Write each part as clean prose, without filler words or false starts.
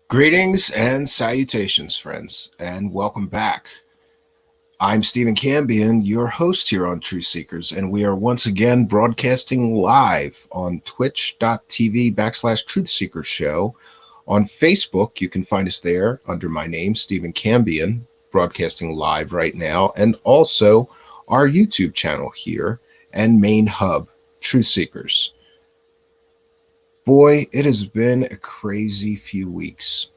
Greetings and salutations, friends, and welcome back. I'm Stephen Cambion, your host here on Truthseekers, and we are once again broadcasting live on twitch.tv/Truthseekers Show. On Facebook, you can find us there under my name, Stephen Cambion, broadcasting live right now, and also our YouTube channel here and main hub, Truthseekers. Boy, it has been a crazy few weeks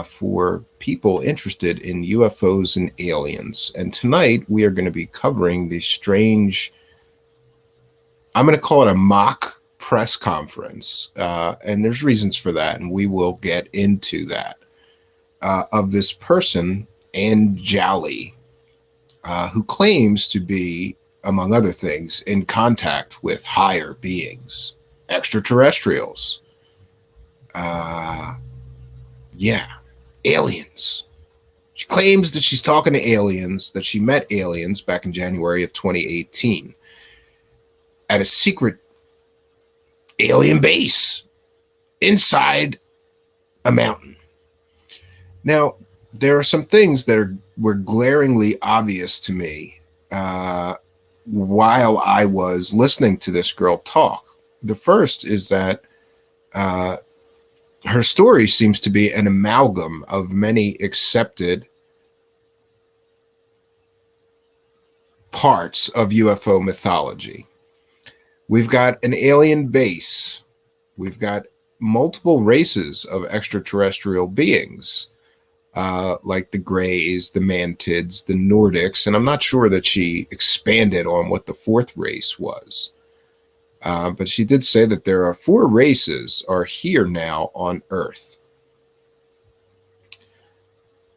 for people interested in UFOs and aliens. And tonight we are going to be covering the strange, I'm going to call it a mock press conference. And there's reasons for that, and we will get into that, of this person, Anjali, who claims to be, among other things, in contact with higher beings, extraterrestrials. Aliens. She claims that she's talking to aliens, that she met aliens back in January of 2018 at a secret alien base inside a mountain. Now, there are some things that were glaringly obvious to me while I was listening to this girl talk. The first is that her story seems to be an amalgam of many accepted parts of UFO mythology. We've got an alien base. We've got multiple races of extraterrestrial beings, like the Greys, the Mantids, the Nordics, and I'm not sure that she expanded on what the fourth race was. But she did say that there are 4 races are here now on Earth.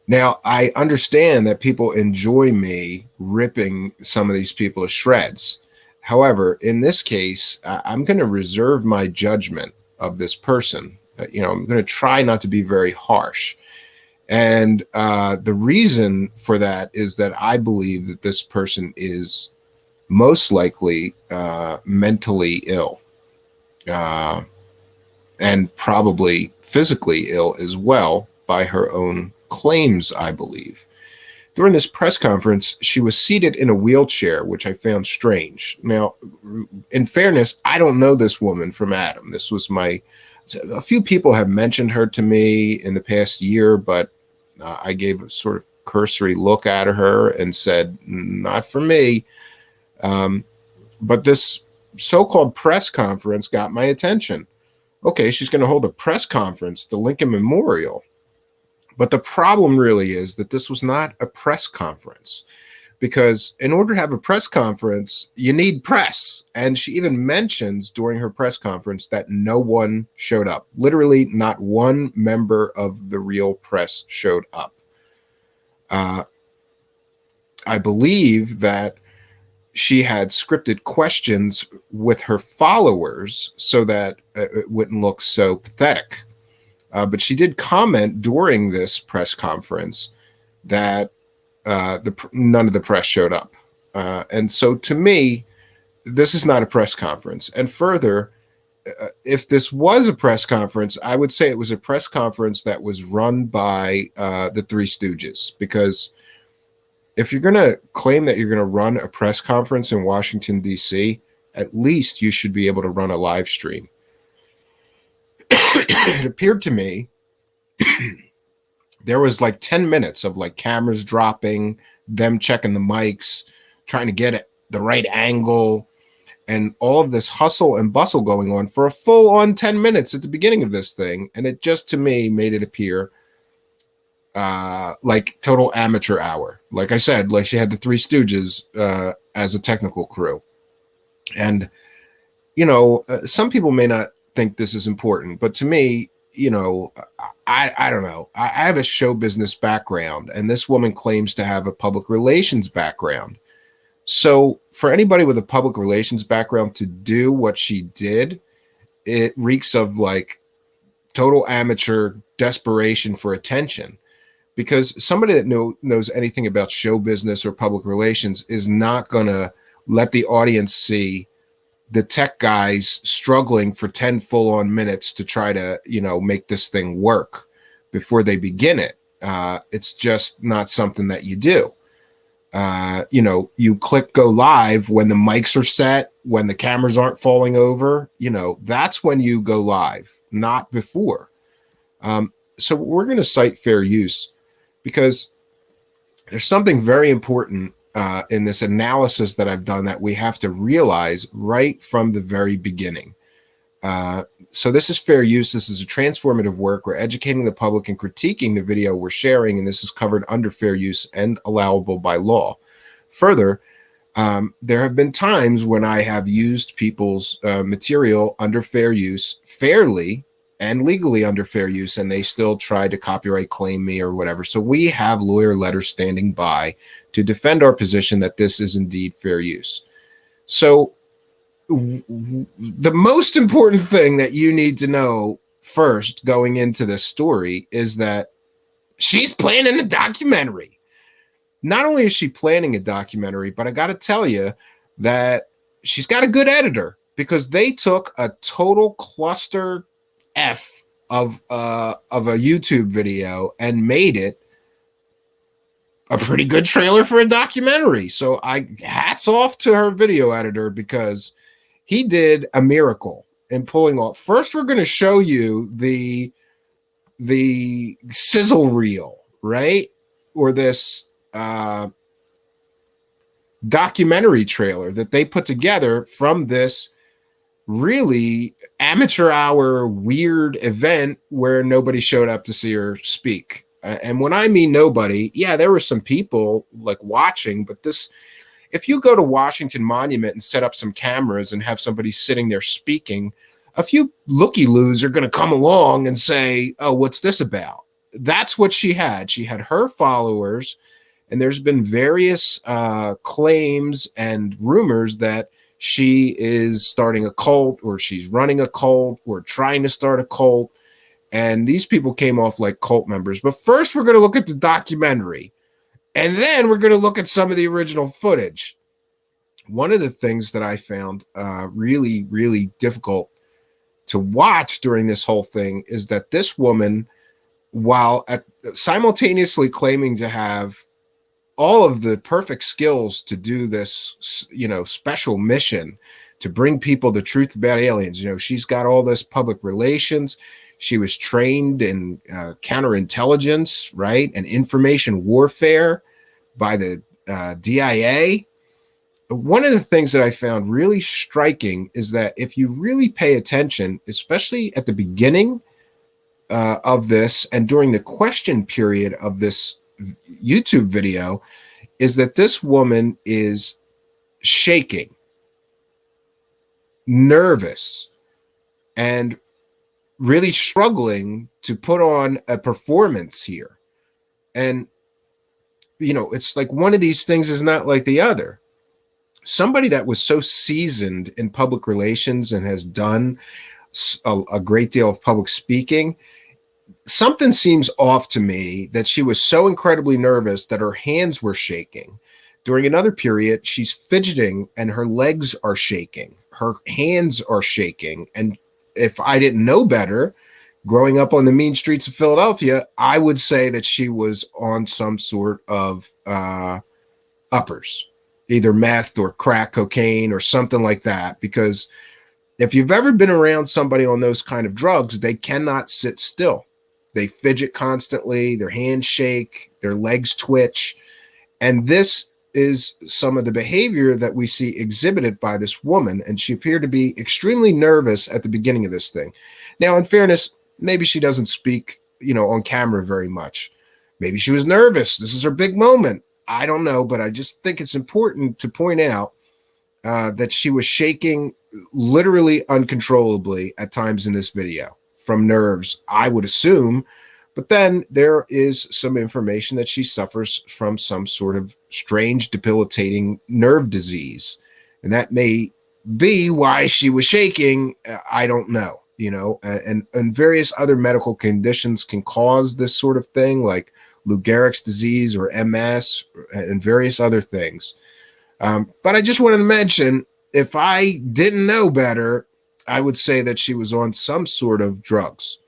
Now, I understand that people enjoy me ripping some of these people to shreds. However, in this case, I'm going to reserve my judgment of this person. I'm going to try not to be very harsh. And the reason for that is that I believe that this person is most likely mentally ill, and probably physically ill as well by her own claims, I believe. During this press conference, she was seated in a wheelchair, which I found strange. Now, in fairness, I don't know this woman from Adam. A few people have mentioned her to me in the past year, but I gave a sort of cursory look at her and said, not for me. But this so-called press conference got my attention. Okay, she's going to hold a press conference, the Lincoln Memorial. But the problem really is that this was not a press conference, because in order to have a press conference, you need press. And she even mentions during her press conference that no one showed up. Literally, not one member of the real press showed up. I believe that she had scripted questions with her followers so that it wouldn't look so pathetic. But she did comment during this press conference that none of the press showed up. And so to me, this is not a press conference. And further, if this was a press conference, I would say it was a press conference that was run by the Three Stooges, because if you're going to claim that you're going to run a press conference in Washington, D.C., at least you should be able to run a live stream. It appeared to me there was like 10 minutes of like cameras dropping, them checking the mics, trying to get the right angle, and all of this hustle and bustle going on for a full-on 10 minutes at the beginning of this thing. And it just, to me, made it appear like total amateur hour. Like I said, like she had the Three Stooges as a technical crew. And, some people may not think this is important, but to me, I don't know. I have a show business background, and this woman claims to have a public relations background. So for anybody with a public relations background to do what she did, it reeks of like total amateur desperation for attention. Because somebody that knows anything about show business or public relations is not going to let the audience see the tech guys struggling for 10 full-on minutes to try to, make this thing work. before they begin it. It's just not something that you do. You know, you click go live when the mics are set, when the cameras aren't falling over, you know, that's when you go live, not before. So we're going to cite fair use because there's something very important in this analysis that I've done that we have to realize right from the very beginning. So this is fair use. This is a transformative work. We're educating the public and critiquing the video we're sharing, and this is covered under fair use and allowable by law. Further, there have been times when I have used people's material under fair use fairly and legally under fair use, and they still try to copyright claim me or whatever. So we have lawyer letters standing by to defend our position that this is indeed fair use. So the most important thing that you need to know first going into this story is that she's planning a documentary. Not only is she planning a documentary, but I got to tell you that she's got a good editor, because they took a total cluster F of a YouTube video and made it a pretty good trailer for a documentary. So hats off to her video editor, because he did a miracle in pulling off. First, we're going to show you the sizzle reel, right? Or this documentary trailer that they put together from this really amateur hour weird event where nobody showed up to see her speak. And when I mean nobody, yeah, there were some people like watching, but this, if you go to Washington Monument and set up some cameras and have somebody sitting there speaking, a few looky-loos are going to come along and say, oh, what's this about? That's what she had. She had her followers, and there's been various claims and rumors that she is starting a cult, or she's running a cult, or trying to start a cult. And these people came off like cult members. But first, we're going to look at the documentary. And then we're going to look at some of the original footage. One of the things that I found really, really difficult to watch during this whole thing is that this woman, while simultaneously claiming to have all of the perfect skills to do this, you know, special mission to bring people the truth about aliens, you know, she's got all this public relations. She was trained in counterintelligence, right, and information warfare by the DIA. One of the things that I found really striking is that if you really pay attention, especially at the beginning of this and during the question period of this YouTube video, is that this woman is shaking, nervous, and really struggling to put on a performance here. And, you know, it's like one of these things is not like the other. Somebody that was so seasoned in public relations and has done a great deal of public speaking, something seems off to me that she was so incredibly nervous that her hands were shaking. During another period, she's fidgeting and her legs are shaking. Her hands are shaking. And if I didn't know better, growing up on the mean streets of Philadelphia, I would say that she was on some sort of uppers, either meth or crack cocaine or something like that. Because if you've ever been around somebody on those kind of drugs, they cannot sit still. They fidget constantly, their hands shake, their legs twitch. And this is some of the behavior that we see exhibited by this woman. And she appeared to be extremely nervous at the beginning of this thing. Now, in fairness, maybe she doesn't speak, you know, on camera very much. Maybe she was nervous. This is her big moment. I don't know, but I just think it's important to point out that she was shaking literally uncontrollably at times in this video from nerves, I would assume. But then there is some information that she suffers from some sort of strange, debilitating nerve disease. And that may be why she was shaking. I don't know, you know, and various other medical conditions can cause this sort of thing, like Lou Gehrig's disease or MS and various other things. But I just wanted to mention, if I didn't know better, I would say that she was on some sort of drugs.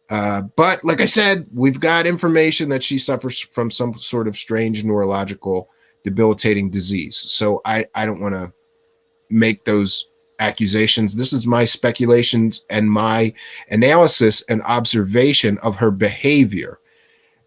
But like I said, we've got information that she suffers from some sort of strange neurological debilitating disease. So I don't want to make those accusations. This is my speculations and my analysis and observation of her behavior.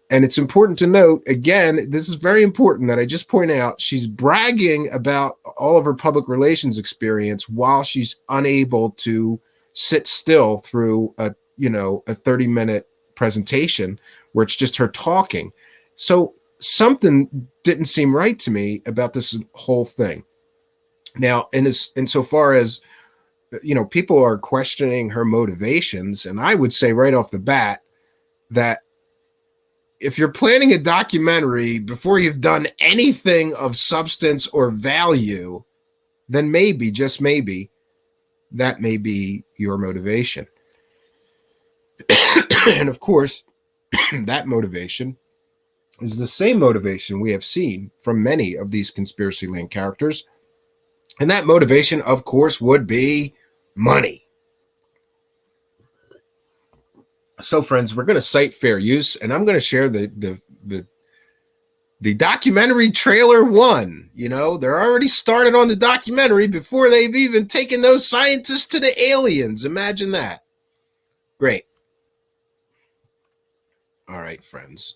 And it's important to note, again, this is very important that I just point out, she's bragging about all of her public relations experience while she's unable to sit still through a 30-minute presentation where it's just her talking. So something didn't seem right to me about this whole thing. Now, insofar as, people are questioning her motivations, and I would say right off the bat that if you're planning a documentary before you've done anything of substance or value, then maybe, just maybe, that may be your motivation. And of course, that motivation is the same motivation we have seen from many of these conspiracy land characters. And that motivation, of course, would be money. So, friends, we're going to cite fair use, and I'm going to share the documentary trailer 1. They're already started on the documentary before they've even taken those scientists to the aliens. Imagine that. Great. All right, friends.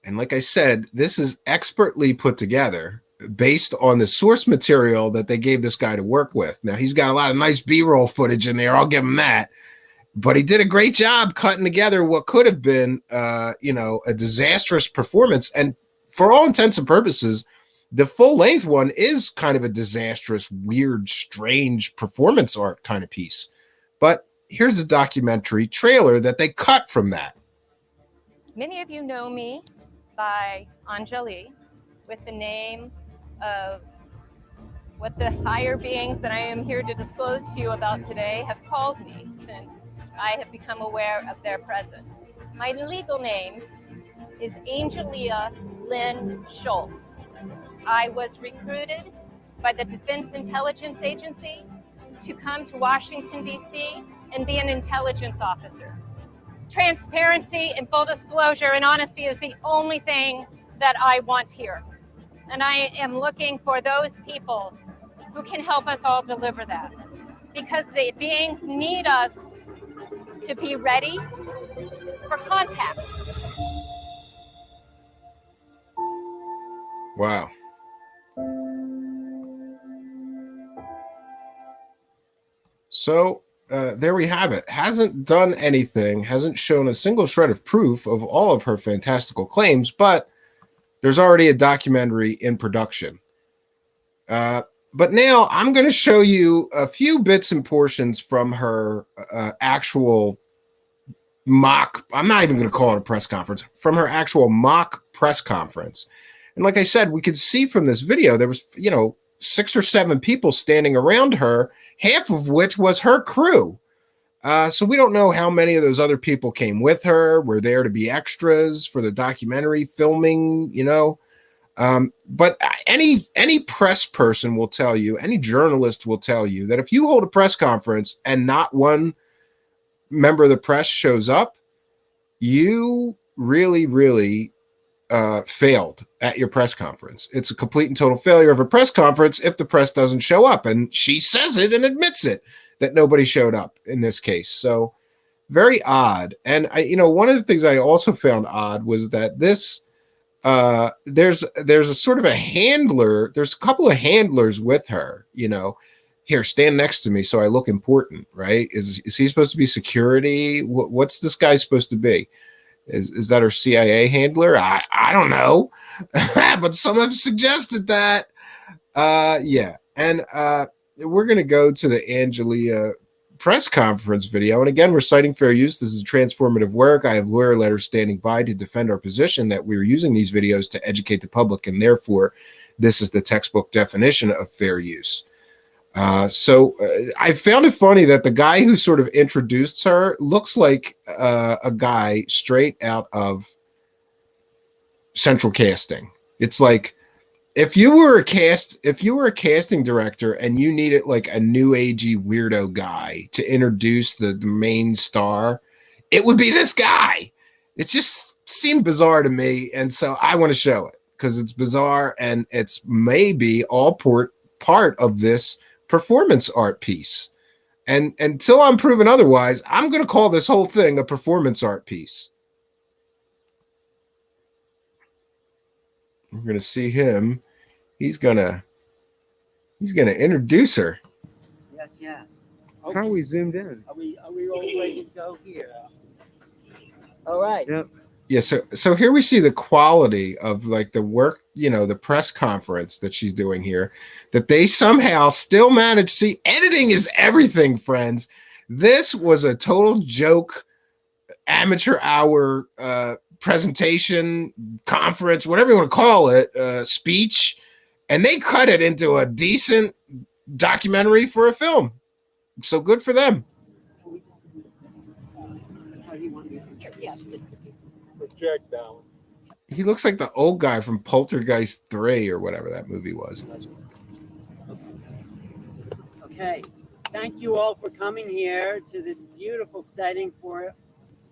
And like I said, this is expertly put together based on the source material that they gave this guy to work with. Now, he's got a lot of nice B-roll footage in there. I'll give him that. But he did a great job cutting together what could have been, a disastrous performance. And for all intents and purposes, the full-length one is kind of a disastrous, weird, strange performance art kind of piece. But here's the documentary trailer that they cut from that. Many of you know me by Anjali, with the name of what the higher beings that I am here to disclose to you about today have called me since I have become aware of their presence. My legal name is Angelia Lynn Schultz. I was recruited by the Defense Intelligence Agency to come to Washington, D.C. and be an intelligence officer. Transparency and full disclosure and honesty is the only thing that I want here. And I am looking for those people who can help us all deliver that. Because the beings need us to be ready for contact. Wow. So there we have it. Hasn't done anything, hasn't shown a single shred of proof of all of her fantastical claims, but there's already a documentary in production. But now I'm going to show you a few bits and portions from her actual mock, I'm not even going to call it a press conference, from her actual mock press conference. And like I said, we could see from this video, there was, 6 or 7 people standing around her, half of which was her crew. So we don't know how many of those other people came with her, were there to be extras for the documentary filming, but any press person will tell you, any journalist will tell you that if you hold a press conference and not one member of the press shows up, you really, really failed at your press conference. It's a complete and total failure of a press conference if the press doesn't show up. And she says it and admits it, that nobody showed up in this case. So very odd. And one of the things I also found odd was that this, there's a sort of a handler. There's a couple of handlers with her, here, stand next to me so I look important, right? Is he supposed to be security? What's this guy supposed to be? Is that her CIA handler? I don't know, but some have suggested that. Yeah, and we're going to go to the Angelia press conference video. And again, we're citing fair use. This is transformative work. I have lawyer letters standing by to defend our position that we're using these videos to educate the public, and therefore, this is the textbook definition of fair use. So I found it funny that the guy who sort of introduced her looks like a guy straight out of Central Casting. It's like if you were a casting director and you needed like a new agey weirdo guy to introduce the main star it would be this guy. It just seemed bizarre to me. And so I want to show it because it's bizarre and it's maybe all part of this performance art piece. And until I'm proven otherwise, I'm going to call this whole thing a performance art piece. We're going to see him. He's going to introduce her. Yes, yes. Okay. How are we zoomed in? Are we all ready to go here? All right. Yep. Yeah, so here we see the quality of like the work, the press conference that she's doing here, that they somehow still managed. See, editing is everything, friends. This was a total joke, amateur hour presentation, conference, whatever you want to call it, speech, and they cut it into a decent documentary for a film. So good for them. Yes, this Project down. He looks like the old guy from Poltergeist 3 or whatever that movie was. Okay. Thank you all for coming here to this beautiful setting for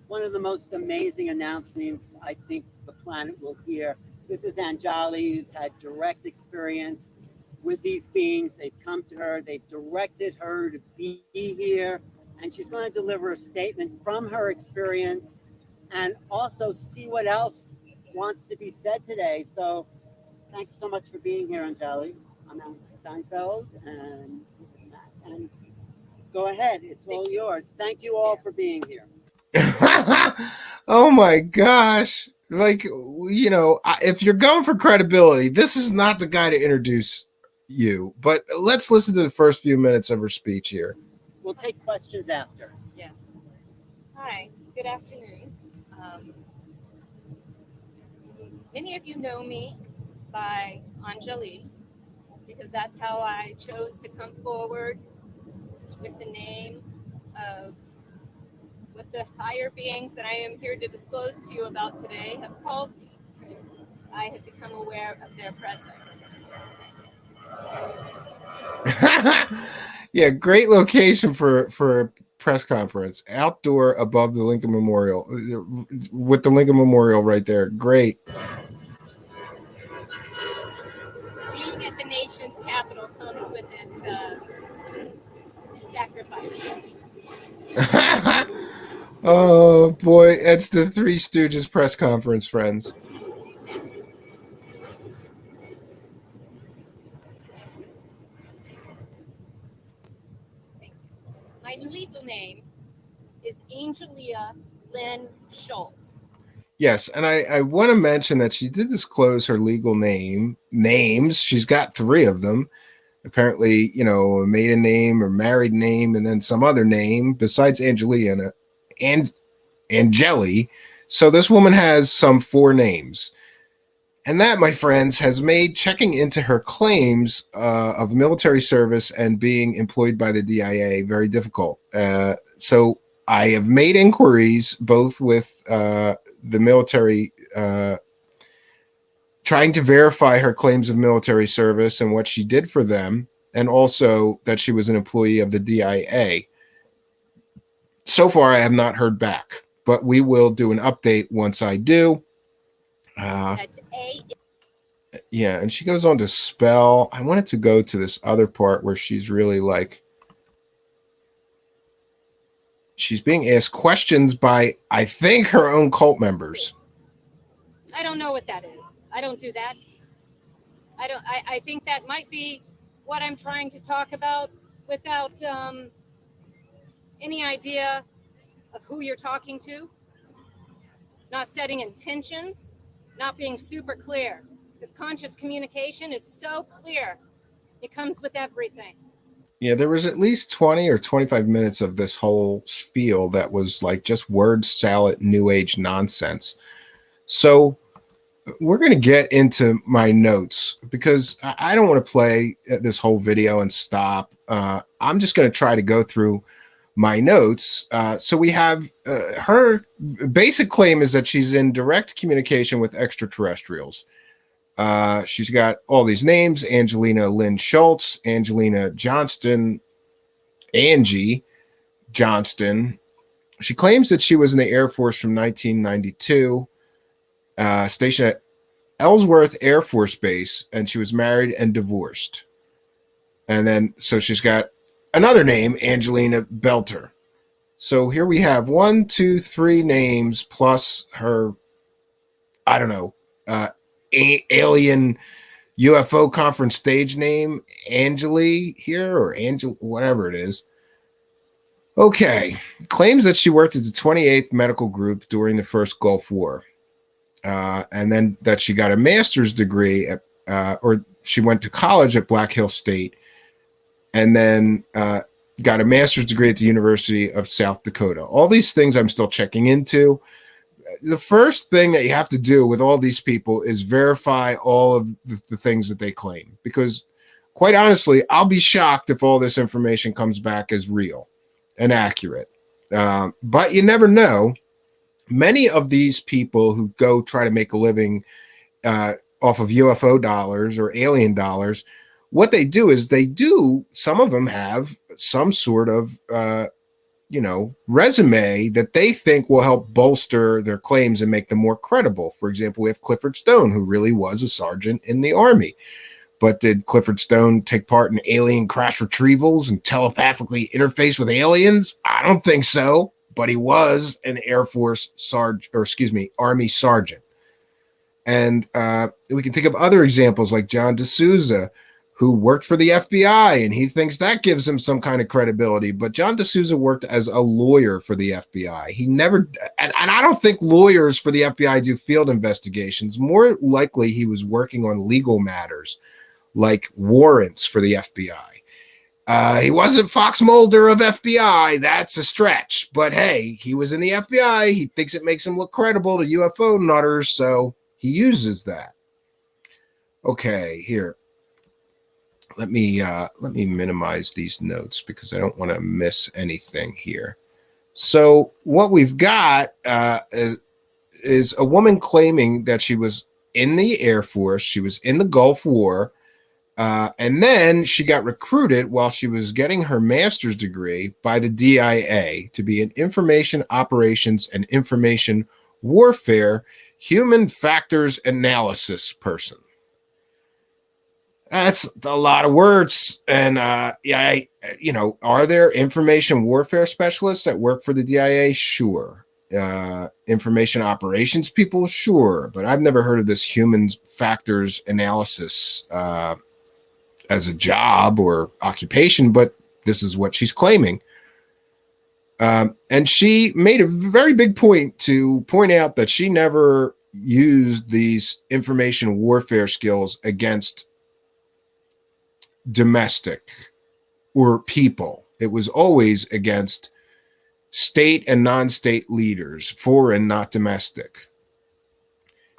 one of the most amazing announcements I think the planet will hear. This is Anjali, who's had direct experience with these beings. They've come to her, they've directed her to be here, and she's going to deliver a statement from her experience and also see what else wants to be said today. So thanks so much for being here, Anjali. I'm Alan Steinfeld, and go ahead, it's all yours. Thank you all for being here. Oh my gosh. Like, if you're going for credibility, this is not the guy to introduce you. But let's listen to the first few minutes of her speech here. We'll take questions after. Yes. Hi, good afternoon. Many of you know me by Anjali because that's how I chose to come forward with the name of what the higher beings that I am here to disclose to you about today have called me since I have become aware of their presence. Yeah, great location for a press conference. Outdoor above the Lincoln Memorial, with the Lincoln Memorial right there. Great. Being at the nation's capital comes with its sacrifices. Oh boy, it's the Three Stooges press conference, friends. My legal name is Angelia Lynn Schultz. Yes, and I want to mention that she did disclose her legal names. She's got 3 of them. Apparently, a maiden name or married name, and then some other name besides Angelina and Anjali. So this woman has some 4 names. And that, my friends, has made checking into her claims of military service and being employed by the DIA very difficult. So I have made inquiries both with the military, trying to verify her claims of military service and what she did for them, and also that she was an employee of the DIA. So far, I have not heard back, but we will do an update once I do. That's A. Yeah, and she goes on to spell. I wanted to go to this other part where she's really like, she's being asked questions by, I think, her own cult members. I don't know what that is. I don't do that. I think that might be what I'm trying to talk about without any idea of who you're talking to. Not setting intentions, not being super clear. Because conscious communication is so clear. It comes with everything. Yeah, there was at least 20 or 25 minutes of this whole spiel that was like just word salad, new age nonsense. So we're going to get into my notes because I don't want to play this whole video and stop. I'm just going to try to go through my notes. So we have her basic claim is that she's in direct communication with extraterrestrials. She's got all these names: Angelina Lynn Schultz, Angelina Johnston, Angie Johnston, She claims that she was in the Air Force from 1992, stationed at Ellsworth Air Force Base, and she was married and divorced. And then, so she's got another name, Angelina Belter. So here we have 1, 2, 3 names plus her, I don't know, alien UFO conference stage name, Anjali here, or Angel, whatever it is. Okay. Claims that she worked at the 28th Medical Group during the first Gulf War. And then that she got a master's degree at, or she went to college at Black Hill State, and then got a master's degree at the University of South Dakota. All these things I'm still checking into. The first thing that you have to do with all these people is verify all of the things that they claim, because quite honestly, I'll be shocked if all this information comes back as real and accurate. But you never know. Many of these people who go try to make a living off of UFO dollars or alien dollars, what they do is some of them have some sort of, resume that they think will help bolster their claims and make them more credible. For example, we have Clifford Stone, who really was a sergeant in the Army. But did Clifford Stone take part in alien crash retrievals and telepathically interface with aliens? I don't think so. But he was an Air Force Army sergeant. And we can think of other examples like John D'Souza, who worked for the FBI, and he thinks that gives him some kind of credibility. But John D'Souza worked as a lawyer for the FBI. He never, and I don't think lawyers for the FBI do field investigations. More likely, he was working on legal matters, like warrants for the FBI. He wasn't Fox Mulder of FBI. That's a stretch. But hey, he was in the FBI. He thinks it makes him look credible to UFO nutters, so he uses that. Okay, here. Let me minimize these notes because I don't want to miss anything here. So what we've got is a woman claiming that she was in the Air Force. She was in the Gulf War. And then she got recruited while she was getting her master's degree by the DIA to be an information operations and information warfare human factors analysis person. That's a lot of words. And are there information warfare specialists that work for the DIA? Sure. Information operations people? Sure. But I've never heard of this human factors analysis as a job or occupation, but this is what she's claiming. And she made a very big point to point out that she never used these information warfare skills against domestic or people. It was always against state and non-state leaders, foreign, not domestic.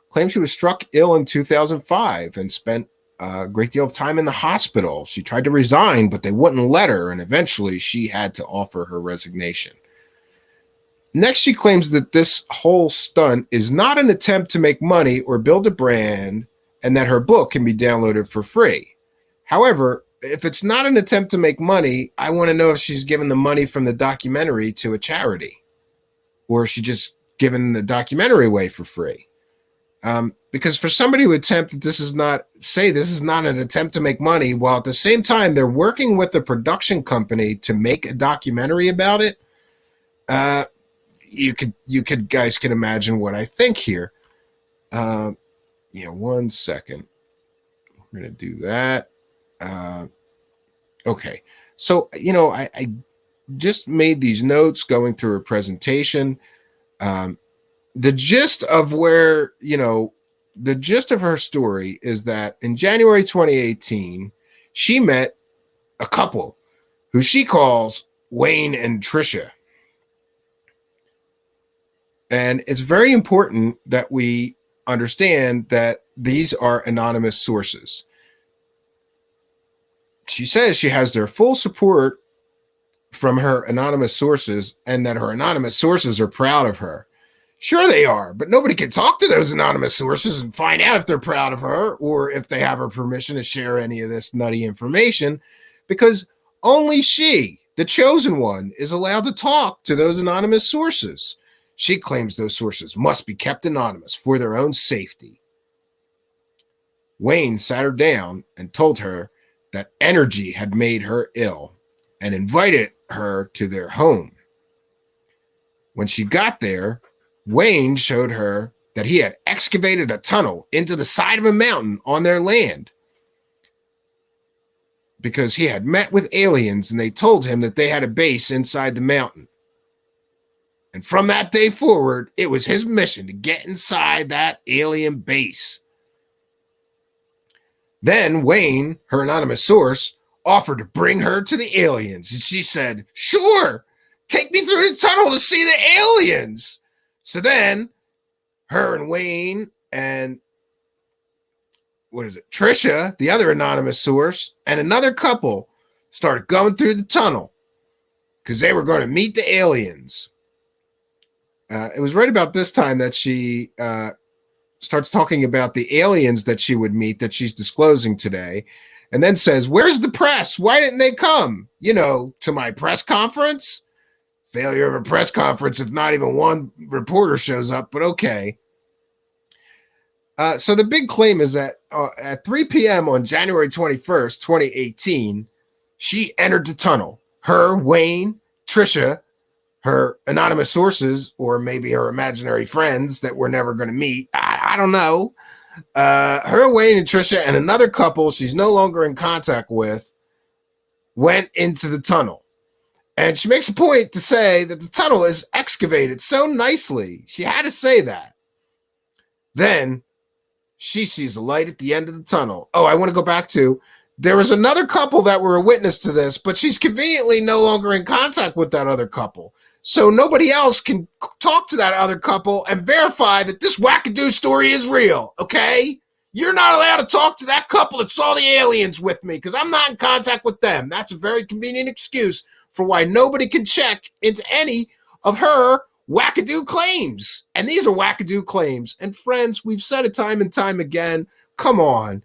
Claims she was struck ill in 2005 and spent a great deal of time in the hospital. She tried to resign, but they wouldn't let her, and eventually she had to offer her resignation. Next, she claims that this whole stunt is not an attempt to make money or build a brand, and that her book can be downloaded for free. However, if it's not an attempt to make money, I want to know if she's given the money from the documentary to a charity, or if she just given the documentary away for free. Because for somebody to attempt that this is not an attempt to make money, while at the same time they're working with a production company to make a documentary about it, you guys can imagine what I think here. 1 second. We're gonna do that. Okay, so I just made these notes going through her presentation. The gist of the gist of her story is that in January 2018, she met a couple who she calls Wayne and Trisha. And it's very important that we understand that these are anonymous sources. She says she has their full support from her anonymous sources and that her anonymous sources are proud of her. Sure they are, but nobody can talk to those anonymous sources and find out if they're proud of her or if they have her permission to share any of this nutty information, because only she, the chosen one is allowed to talk to those anonymous sources. She claims those sources must be kept anonymous for their own safety. Wayne sat her down and told her that energy had made her ill and invited her to their home. When she got there, Wayne showed her that he had excavated a tunnel into the side of a mountain on their land because he had met with aliens and they told him that they had a base inside the mountain. And from that day forward, it was his mission to get inside that alien base. Then Wayne, her anonymous source, offered to bring her to the aliens. And she said, sure, take me through the tunnel to see the aliens. So then her and Wayne and Trisha, the other anonymous source, and another couple started going through the tunnel because they were going to meet the aliens. It was right about this time that she starts talking about the aliens that she would meet that she's disclosing today, and then says, where's the press? Why didn't they come? To my press conference? Failure of a press conference if not even one reporter shows up, but okay. So the big claim is that at 3 p.m. on January 21st, 2018, she entered the tunnel. Her, Wayne, Trisha, her anonymous sources, or maybe her imaginary friends that we're never going to meet. I don't know. Her, Wayne, and Trisha, and another couple she's no longer in contact with went into the tunnel. And she makes a point to say that the tunnel is excavated so nicely. She had to say that. Then she sees a light at the end of the tunnel. Oh, I want to go back to, there was another couple that were a witness to this, but she's conveniently no longer in contact with that other couple. So nobody else can talk to that other couple and verify that this wackadoo story is real, okay? You're not allowed to talk to that couple that saw the aliens with me because I'm not in contact with them. That's a very convenient excuse for why nobody can check into any of her wackadoo claims. And these are wackadoo claims. And friends, we've said it time and time again. Come on.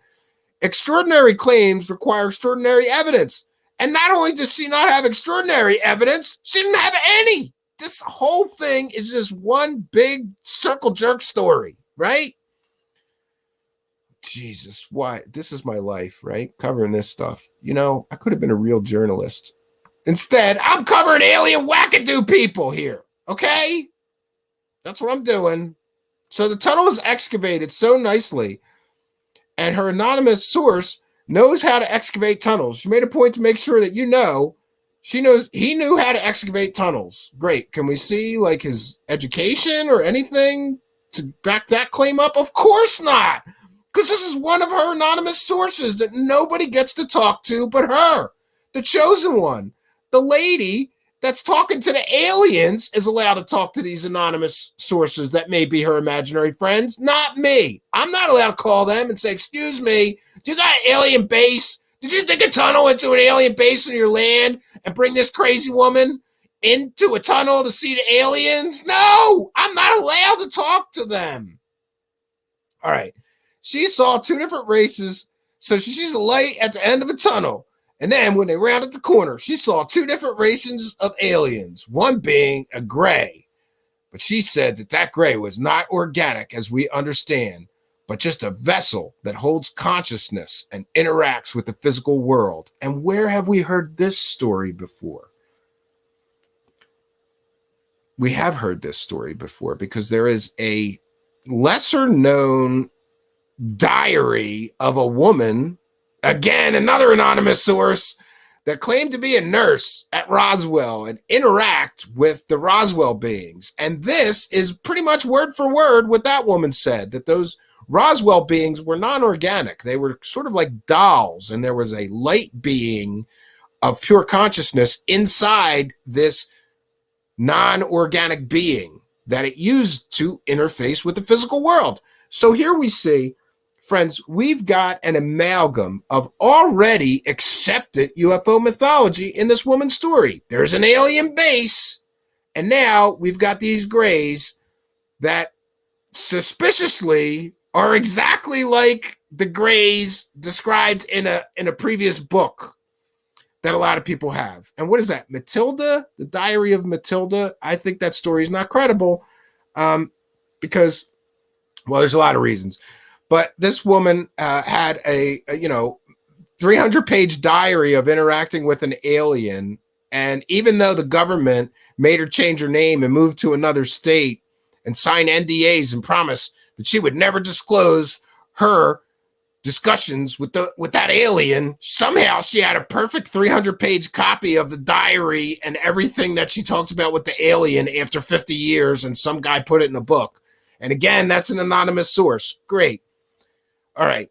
Extraordinary claims require extraordinary evidence. And not only does she not have extraordinary evidence, she didn't have any. This whole thing is just one big circle jerk story, right? Jesus, why? This is my life, right? Covering this stuff. I could have been a real journalist. Instead, I'm covering alien wackadoo people here, okay? That's what I'm doing. So the tunnel is excavated so nicely, and her anonymous source knows how to excavate tunnels. She made a point to make sure that he knew how to excavate tunnels. Great. Can we see his education or anything to back that claim up? Of course not. Because this is one of her anonymous sources that nobody gets to talk to but her, the chosen one. The lady that's talking to the aliens is allowed to talk to these anonymous sources that may be her imaginary friends, not me. I'm not allowed to call them and say, excuse me, do you got an alien base? Did you dig a tunnel into an alien base on your land and bring this crazy woman into a tunnel to see the aliens? No, I'm not allowed to talk to them. All right. She saw two different races, so she sees a light at the end of a tunnel. And then when they rounded the corner, she saw two different races of aliens, one being a gray. But she said that gray was not organic as we understand, but just a vessel that holds consciousness and interacts with the physical world. And where have we heard this story before? We have heard this story before because there is a lesser known diary of a woman, again, another anonymous source, that claimed to be a nurse at Roswell and interact with the Roswell beings. And this is pretty much word for word what that woman said, that those Roswell beings were non-organic. They were sort of like dolls, and there was a light being of pure consciousness inside this non-organic being that it used to interface with the physical world. So here we see, friends, we've got an amalgam of already accepted UFO mythology in this woman's story. There's an alien base, and now we've got these grays that suspiciously are exactly like the grays described in a previous book that a lot of people have. And what is that? Matilda, the Diary of Matilda. I think that story is not credible because, well, there's a lot of reasons. But this woman had a 300-page diary of interacting with an alien. And even though the government made her change her name and move to another state and sign NDAs and promise that she would never disclose her discussions with that alien, somehow she had a perfect 300-page copy of the diary and everything that she talked about with the alien after 50 years, and some guy put it in a book. And again, that's an anonymous source. Great. All right.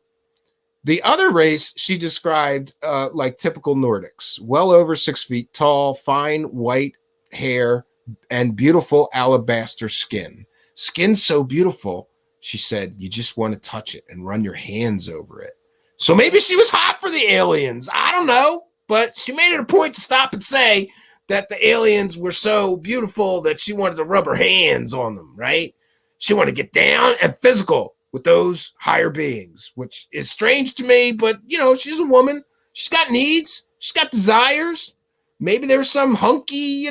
The other race she described like typical Nordics, well over 6 feet tall, fine white hair, and beautiful alabaster skin. Skin so beautiful, she said, you just want to touch it and run your hands over it. So maybe she was hot for the aliens. I don't know. But she made it a point to stop and say that the aliens were so beautiful that she wanted to rub her hands on them, right? She wanted to get down and physical with those higher beings, which is strange to me. But, she's a woman. She's got needs. She's got desires. Maybe there's some hunky,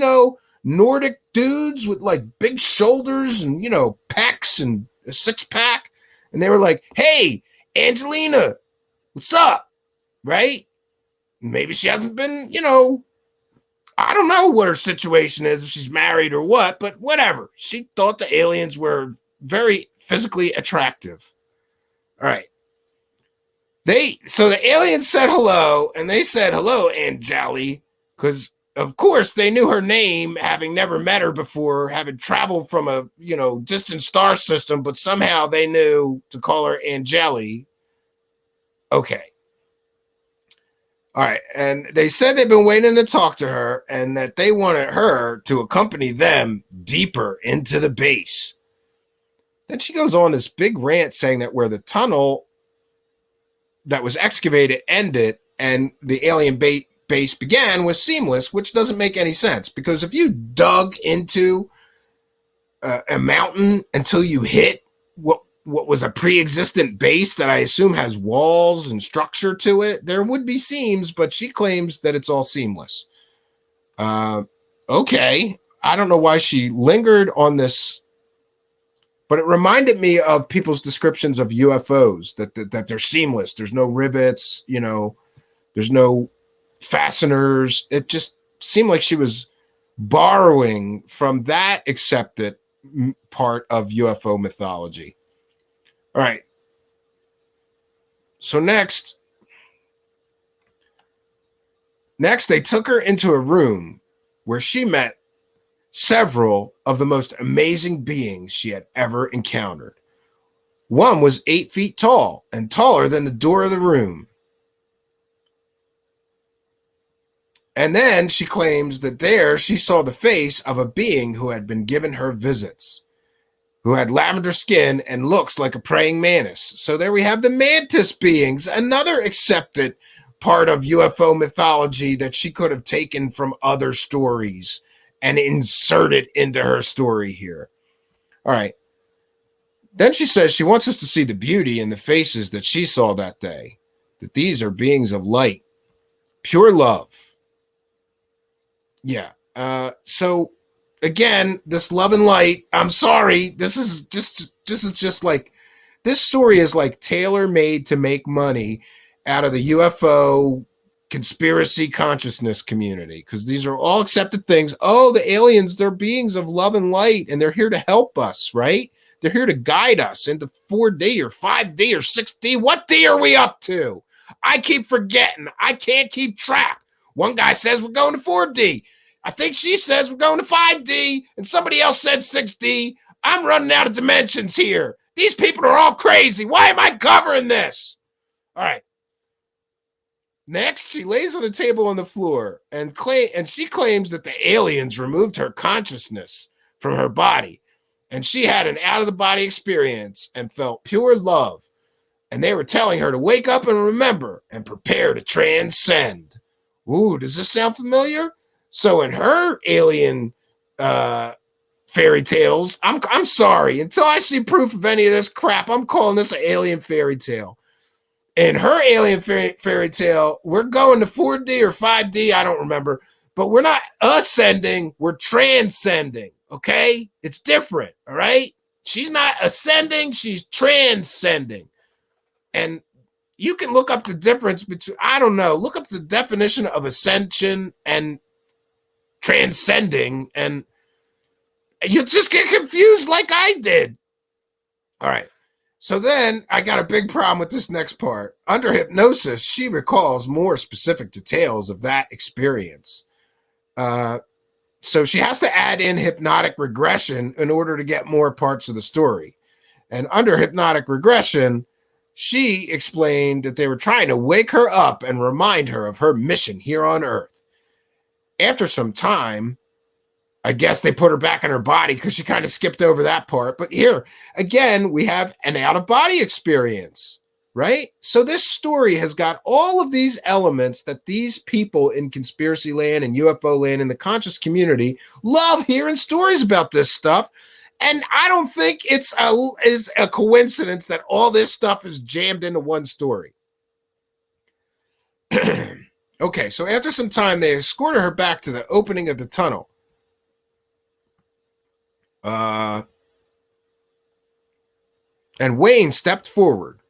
Nordic dudes with like big shoulders and, pecs and a 6-pack, and they were like, hey, Angelina, what's up? Right? Maybe she hasn't been, I don't know what her situation is, if she's married or what, but whatever. She thought the aliens were very physically attractive. All right. So the aliens said hello, and they said, hello, Anjali, because of course, they knew her name, having never met her before, having traveled from a, distant star system, but somehow they knew to call her Anjali. Okay. All right. And they said they've been waiting to talk to her and that they wanted her to accompany them deeper into the base. Then she goes on this big rant saying that where the tunnel that was excavated ended and the alien base began was seamless, which doesn't make any sense, because if you dug into a mountain until you hit what was a pre-existent base that I assume has walls and structure to it, there would be seams, but she claims that it's all seamless. Okay. I don't know why she lingered on this, but it reminded me of people's descriptions of UFOs, that they're seamless. There's no rivets, there's no fasteners. It just seemed like she was borrowing from that accepted part of UFO mythology. All right. So next they took her into a room where she met several of the most amazing beings she had ever encountered. One was 8 feet tall and taller than the door of the room. And then she claims that there she saw the face of a being who had been given her visits, who had lavender skin and looks like a praying mantis. So there we have the mantis beings, another accepted part of UFO mythology that she could have taken from other stories and inserted into her story here. All right. Then she says she wants us to see the beauty in the faces that she saw that day, that these are beings of light, pure love. Yeah. So again, this love and light, I'm sorry. This is just like, this story is like tailor-made to make money out of the UFO conspiracy consciousness community, because these are all accepted things. Oh, the aliens, they're beings of love and light, and they're here to help us, right? They're here to guide us into 4D or 5D or 6D. What D are we up to? I keep forgetting. I can't keep track. One guy says we're going to 4D. I think she says we're going to 5D, and somebody else said 6D. I'm running out of dimensions here. These people are all crazy. Why am I covering this? All right. Next, she lays on the table on the floor and she claims that the aliens removed her consciousness from her body, and she had an out-of-the-body experience and felt pure love, and they were telling her to wake up and remember and prepare to transcend. Ooh, does this sound familiar? So in her alien fairy tales, I'm sorry, until I see proof of any of this crap, I'm calling this an alien fairy tale. in her alien fairy tale, we're going to 4D or 5D, I don't remember, but we're not ascending, we're transcending, okay? It's different, all right? She's not ascending, she's transcending. And you can look up the difference between, I don't know, look up the definition of ascension and transcending, and you just get confused like I did. All right. So then I got a big problem with this next part. Under hypnosis, she recalls more specific details of that experience. So she has to add in hypnotic regression in order to get more parts of the story. And under hypnotic regression, she explained that they were trying to wake her up and remind her of her mission here on Earth. After some time, I guess they put her back in her body because she kind of skipped over that part. But here, again, we have an out-of-body experience, right? So this story has got all of these elements that these people in conspiracy land and UFO land and the conscious community love hearing stories about this stuff. And I don't think it's a coincidence that all this stuff is jammed into one story. Okay, so after some time, they escorted her back to the opening of the tunnel. And Wayne stepped forward.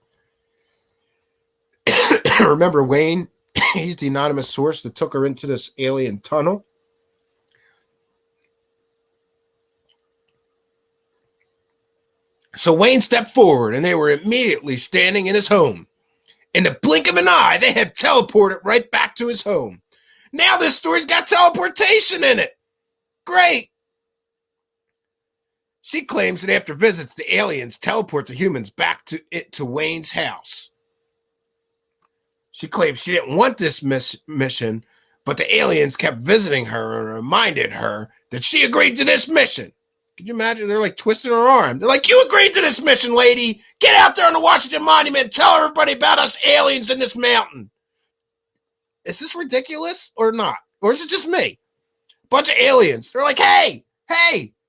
Remember Wayne? He's the anonymous source that took her into this alien tunnel. So Wayne stepped forward, and they were immediately standing in his home. In the blink of an eye, they had teleported right back to his home. Now this story's got teleportation in it. Great. She claims that after visits, the aliens teleport the humans back to Wayne's house. She claims she didn't want this mission, but the aliens kept visiting her and reminded her that she agreed to this mission. Can you imagine? They're like twisting her arm. They're like, you agreed to this mission, lady. Get out there on the Washington Monument and tell everybody about us aliens in this mountain. Is this ridiculous or not? Or is it just me? Bunch of aliens. They're like, hey,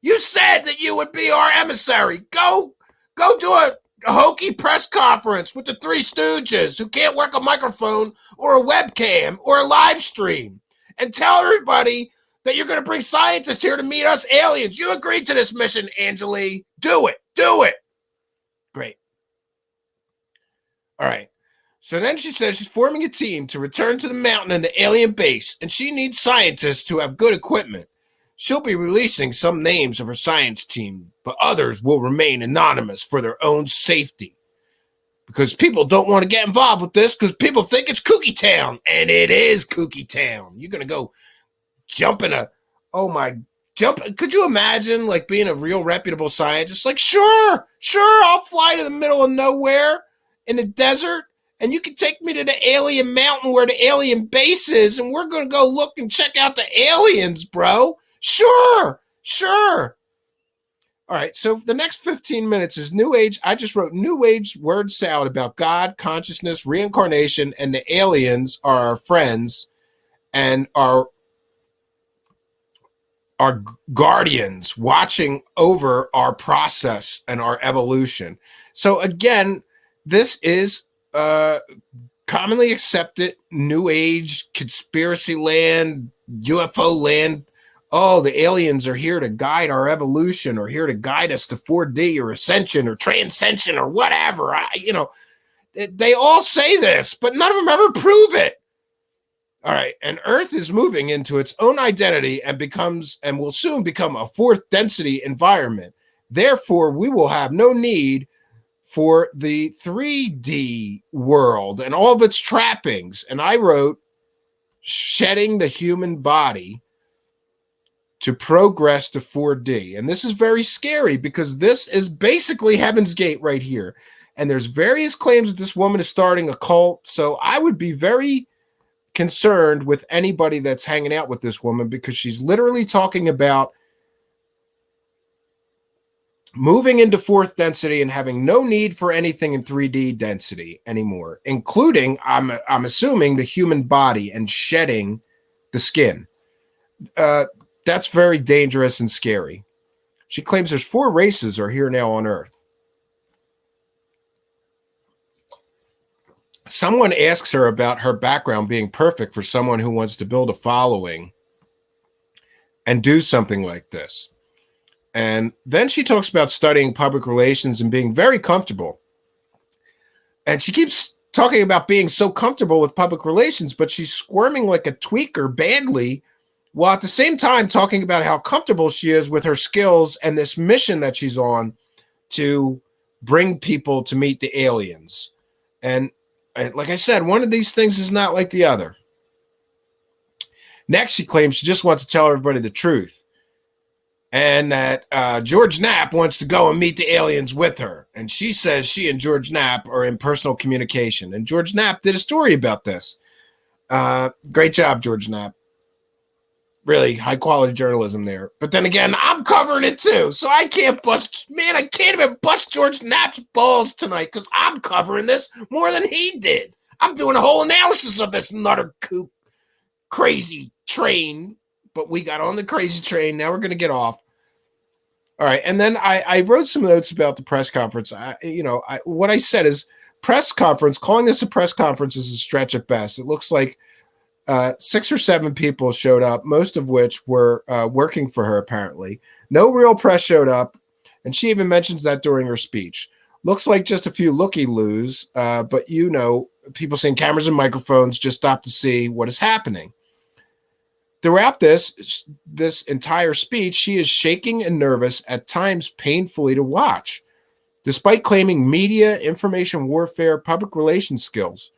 you said that you would be our emissary. Go do a hokey press conference with the Three Stooges who can't work a microphone or a webcam or a live stream and tell everybody that you're going to bring scientists here to meet us aliens. You agreed to this mission, Anjali. Do it. Great. All right. So then she says she's forming a team to return to the mountain and the alien base, and she needs scientists who have good equipment. She'll be releasing some names of her science team, but others will remain anonymous for their own safety. Because people don't want to get involved with this because people think it's Kooky Town, and it is Kooky Town. You're going to go jump in could you imagine like being a real reputable scientist? Like, sure, I'll fly to the middle of nowhere in the desert, and you can take me to the alien mountain where the alien base is, and we're going to go look and check out the aliens, bro. Sure. All right, so the next 15 minutes is New Age. I just wrote New Age word salad about God, consciousness, reincarnation, and the aliens are our friends and our guardians watching over our process and our evolution. So again, this is commonly accepted New Age conspiracy land, UFO land. Oh, the aliens are here to guide our evolution or here to guide us to 4D or ascension or transcension or whatever. They all say this, but none of them ever prove it. All right, and Earth is moving into its own identity and will soon become a fourth density environment. Therefore, we will have no need for the 3D world and all of its trappings. And I wrote, shedding the human body to progress to 4D. And this is very scary because this is basically Heaven's Gate right here. And there's various claims that this woman is starting a cult. So I would be very concerned with anybody that's hanging out with this woman because she's literally talking about moving into fourth density and having no need for anything in 3D density anymore, including, I'm assuming, the human body and shedding the skin. That's very dangerous and scary. She claims there's 4 races are here now on Earth. someone asks her about her background being perfect for someone who wants to build a following and do something like this. And then she talks about studying public relations and being very comfortable. And she keeps talking about being so comfortable with public relations, but she's squirming like a tweaker badly, while at the same time talking about how comfortable she is with her skills and this mission that she's on to bring people to meet the aliens. And like I said, one of these things is not like the other. Next, she claims she just wants to tell everybody the truth, and that George Knapp wants to go and meet the aliens with her. And she says she and George Knapp are in personal communication. And George Knapp did a story about this. Great job, George Knapp. Really high quality journalism there. But then again, I'm covering it too. So I can't even bust George Knapp's balls tonight because I'm covering this more than he did. I'm doing a whole analysis of this nutter kook crazy train. But we got on the crazy train. Now we're going to get off. All right. And then I wrote some notes about the press conference. What I said is press conference, calling this a press conference is a stretch at best. It looks like 6 or 7 people showed up, most of which were working for her, apparently. No real press showed up, and she even mentions that during her speech. Looks like just a few looky-loos, but people seeing cameras and microphones just stop to see what is happening. Throughout this entire speech, she is shaking and nervous, at times painfully to watch, despite claiming media, information warfare, public relations skills.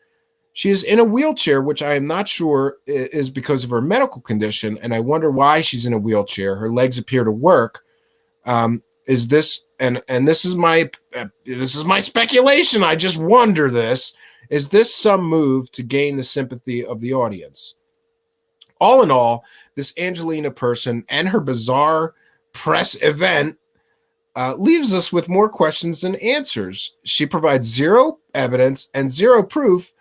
She is in a wheelchair, which I am not sure is because of her medical condition, and I wonder why she's in a wheelchair. Her legs appear to work. Is this and this is my speculation? I just wonder this. Is this some move to gain the sympathy of the audience? All in all, this Angelina person and her bizarre press event leaves us with more questions than answers. She provides zero evidence and zero proof.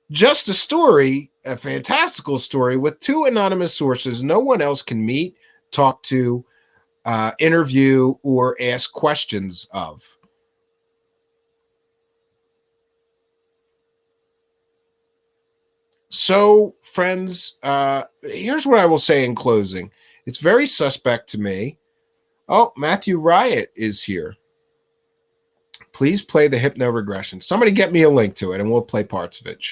Just a story, a fantastical story with 2 anonymous sources no one else can meet, talk to, interview, or ask questions of. So, friends, here's what I will say in closing. It's very suspect to me. Oh, Matthew Riot is here. Please play the hypno-regression. Somebody get me a link to it, and we'll play parts of it.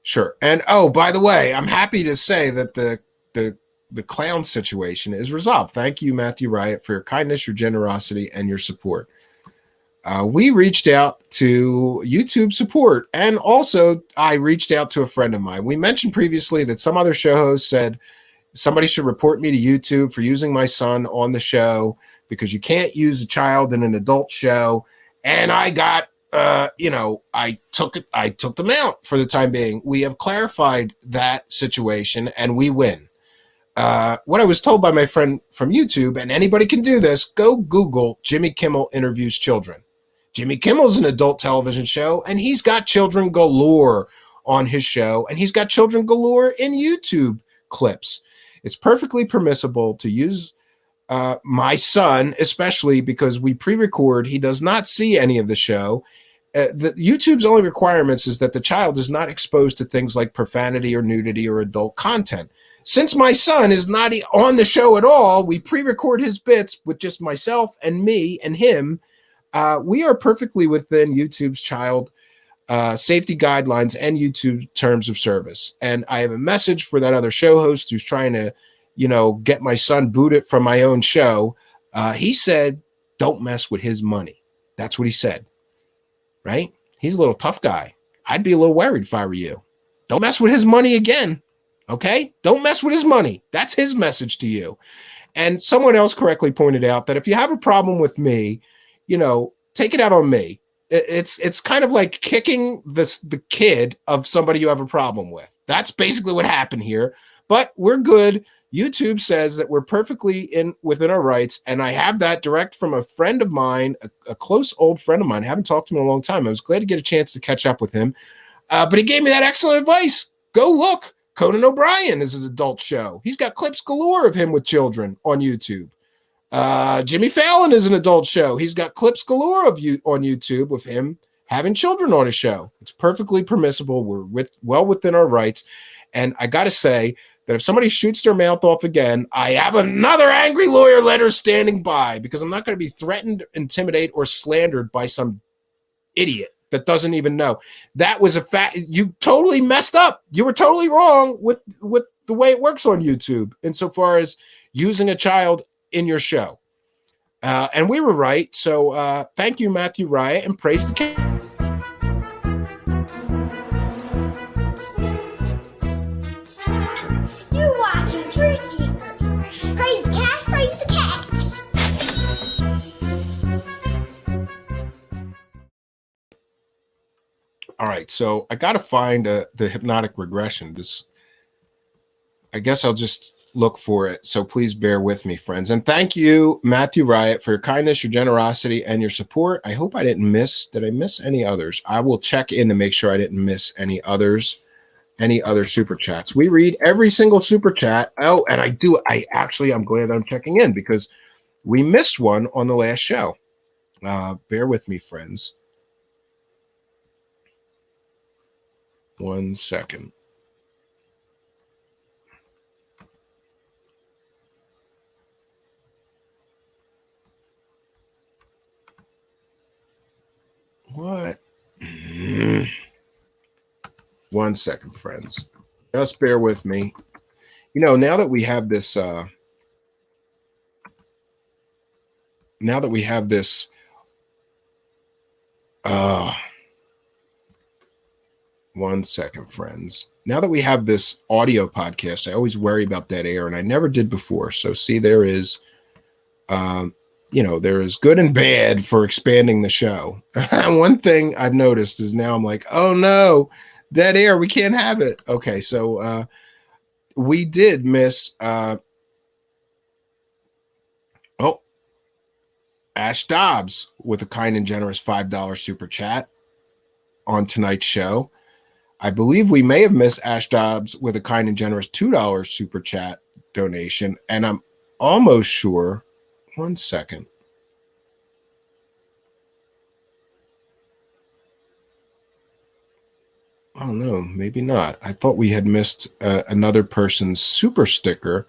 Sure. And oh, by the way, I'm happy to say that the clown situation is resolved. Thank you, Matthew Riot, for your kindness, your generosity, and your support. We reached out to YouTube support, and also I reached out to a friend of mine. We mentioned previously that some other show host said somebody should report me to YouTube for using my son on the show because you can't use a child in an adult show. And I got, I took them out for the time being. We have clarified that situation, and we win. What I was told by my friend from YouTube, and anybody can do this, go Google Jimmy Kimmel interviews children. Jimmy Kimmel's an adult television show, and he's got children galore on his show, and he's got children galore in YouTube clips. It's perfectly permissible to use my son, especially because we pre-record. He does not see any of the show. The YouTube's only requirements is that the child is not exposed to things like profanity or nudity or adult content. Since my son is not on the show at all, we pre-record his bits with just myself and me and him. We are perfectly within YouTube's child safety guidelines and YouTube terms of service. And I have a message for that other show host who's trying to, get my son booted from my own show. He said, don't mess with his money. That's what he said, right? He's a little tough guy. I'd be a little worried if I were you. Don't mess with his money again. Okay? Don't mess with his money. That's his message to you. And someone else correctly pointed out that if you have a problem with me, take it out on me. It's kind of like kicking the kid of somebody you have a problem with. That's basically what happened here. But we're good. YouTube says that we're perfectly within our rights, and I have that direct from a friend of mine, a close old friend of mine. I haven't talked to him in a long time. I was glad to get a chance to catch up with him. But he gave me that excellent advice. Go look. Conan O'Brien is an adult show. He's got clips galore of him with children on YouTube. Jimmy Fallon is an adult show. He's got clips galore of you on YouTube with him having children on a show. It's perfectly permissible. We're well within our rights. And I got to say that if somebody shoots their mouth off again, I have another angry lawyer letter standing by, because I'm not going to be threatened, intimidated, or slandered by some idiot that doesn't even know. That was a fact. You totally messed up. You were totally wrong with the way it works on YouTube insofar as using a child in your show. And we were right. So thank you, Matthew Riot, and praise the king. You're watching Truthseekers. Praise the cash, praise the cash. All right, so I got to find the hypnotic regression. I guess I'll just look for it. So please bear with me, friends. And thank you, Matthew Riot, for your kindness, your generosity, and your support. I hope I didn't miss. Did I miss any others? I will check in to make sure I didn't miss any other super chats. We read every single super chat. Oh, and I'm glad I'm checking in because we missed one on the last show. Bear with me, friends. 1 second. What? 1 second, friends. Just bear with me. Now that we have this, 1 second, friends. Now that we have this audio podcast, I always worry about dead air, and I never did before. So see, there is, there is good and bad for expanding the show. One thing I've noticed is now I'm like, oh no, dead air, we can't have it. Okay, so we did miss Ash Dobbs with a kind and generous $5 super chat on tonight's show. I believe we may have missed Ash Dobbs with a kind and generous $2 super chat donation, and I'm almost sure. 1 second. Oh no, maybe not. I thought we had missed another person's super sticker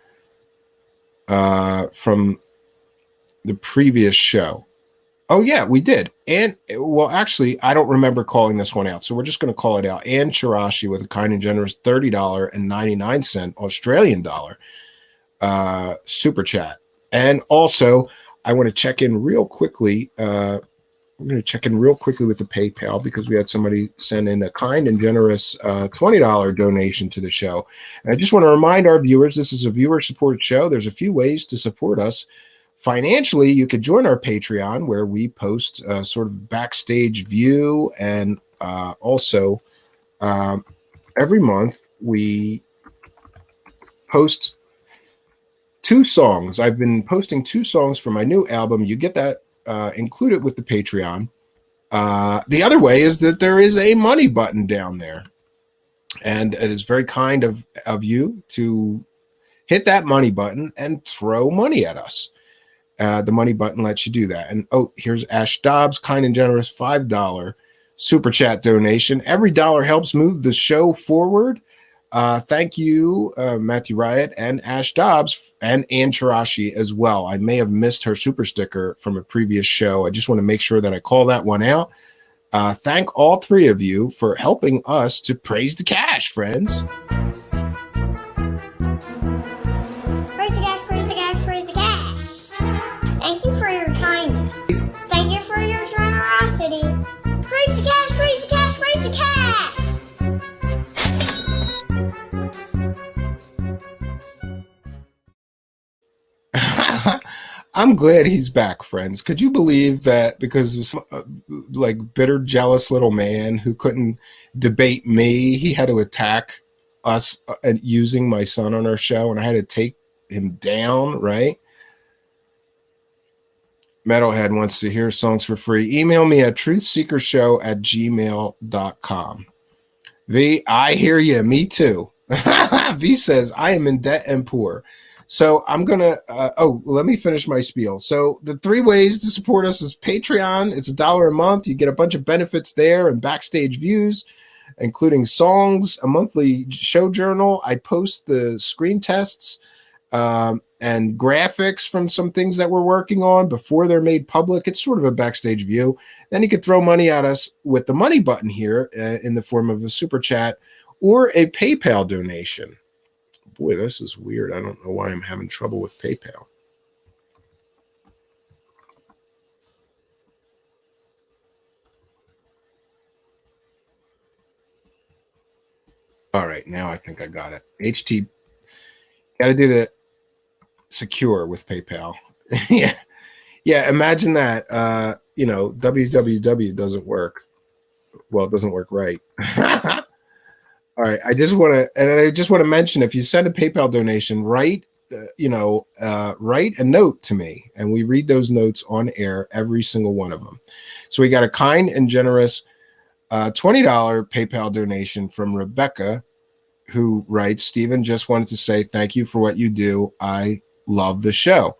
from the previous show. Oh yeah, we did. And well, actually, I don't remember calling this one out, so we're just going to call it out. And Chirashi with a kind and generous $30.99 Australian dollar super chat. And also, I want to check in real quickly. I'm going to check in real quickly with the PayPal because we had somebody send in a kind and generous $20 donation to the show. And I just want to remind our viewers, this is a viewer-supported show. There's a few ways to support us. Financially, you could join our Patreon where we post sort of backstage view, and also every month we post 2 songs. I've been posting 2 songs for my new album. You get that included with the Patreon. The other way is that there is a money button down there, and it is very kind of you to hit that money button and throw money at us. The money button lets you do that. And here's Ash Dobbs, kind and generous $5 super chat donation. Every dollar helps move the show forward. Thank you, Matthew Riot and Ash Dobbs and Ann Chirashi as well. I may have missed her super sticker from a previous show. I just want to make sure that I call that one out. Thank all 3 of you for helping us to praise the cash, friends. Praise the cash, praise the cash, praise the cash. Thank you for your kindness. Thank you for your generosity. Praise the cash, praise the cash, praise the cash. I'm glad he's back, friends. Could you believe that because of some bitter, jealous little man who couldn't debate me, he had to attack us and using my son on our show, and I had to take him down, right? Metalhead wants to hear songs for free. Email me at truthseekershow@gmail.com. V, I hear you. Me too. V says, I am in debt and poor. So I'm gonna. Let me finish my spiel. So the 3 ways to support us is Patreon. It's $1 a month. You get a bunch of benefits there and backstage views, including songs, a monthly show journal. I post the screen tests and graphics from some things that we're working on before they're made public. It's sort of a backstage view. Then you could throw money at us with the money button here in the form of a super chat or a PayPal donation. Boy, this is weird. I don't know why I'm having trouble with PayPal. All right, now I think I got it. Got to do the secure with PayPal. yeah. Imagine that. www doesn't work. Well, it doesn't work right. All right. I just want to mention, if you send a PayPal donation, write a note to me, and we read those notes on air, every single one of them. So we got a kind and generous $20 PayPal donation from Rebecca, who writes, Stephen, just wanted to say thank you for what you do. I love the show.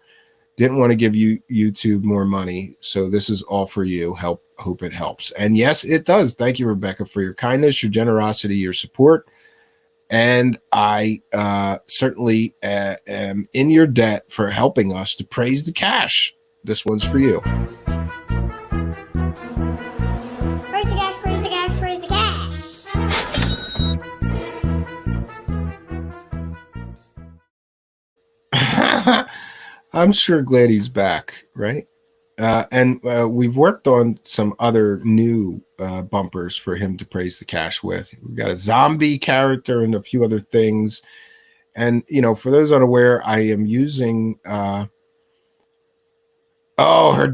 Didn't want to give you YouTube more money, so this is all for you. Hope it helps. And yes, it does. Thank you, Rebecca, for your kindness, your generosity, your support. And I certainly am in your debt for helping us to praise the cash. This one's for you. Praise the cash, praise the cash, praise the cash. I'm sure glad he's back, right? And we've worked on some other new bumpers for him to praise the cash with. We've got a zombie character and a few other things. And, for those unaware, I am using her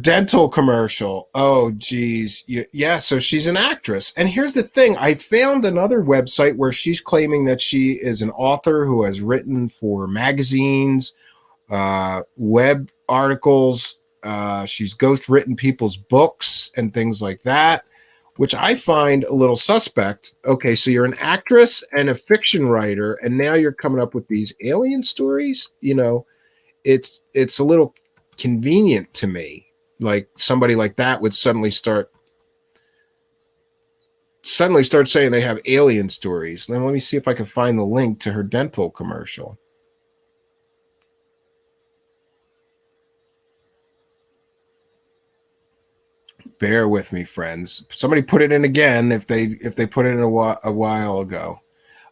dental commercial. Oh, geez. Yeah, so she's an actress. And here's the thing. I found another website where she's claiming that she is an author who has written for magazines, web articles. She's ghostwritten people's books and things like that, which I find a little suspect. Okay, so you're an actress and a fiction writer, and now you're coming up with these alien stories. It's a little convenient to me. Like somebody like that would suddenly start saying they have alien stories. Then let me see if I can find the link to her dental commercial. Bear with me, friends. Somebody put it in again if they put it in a while ago.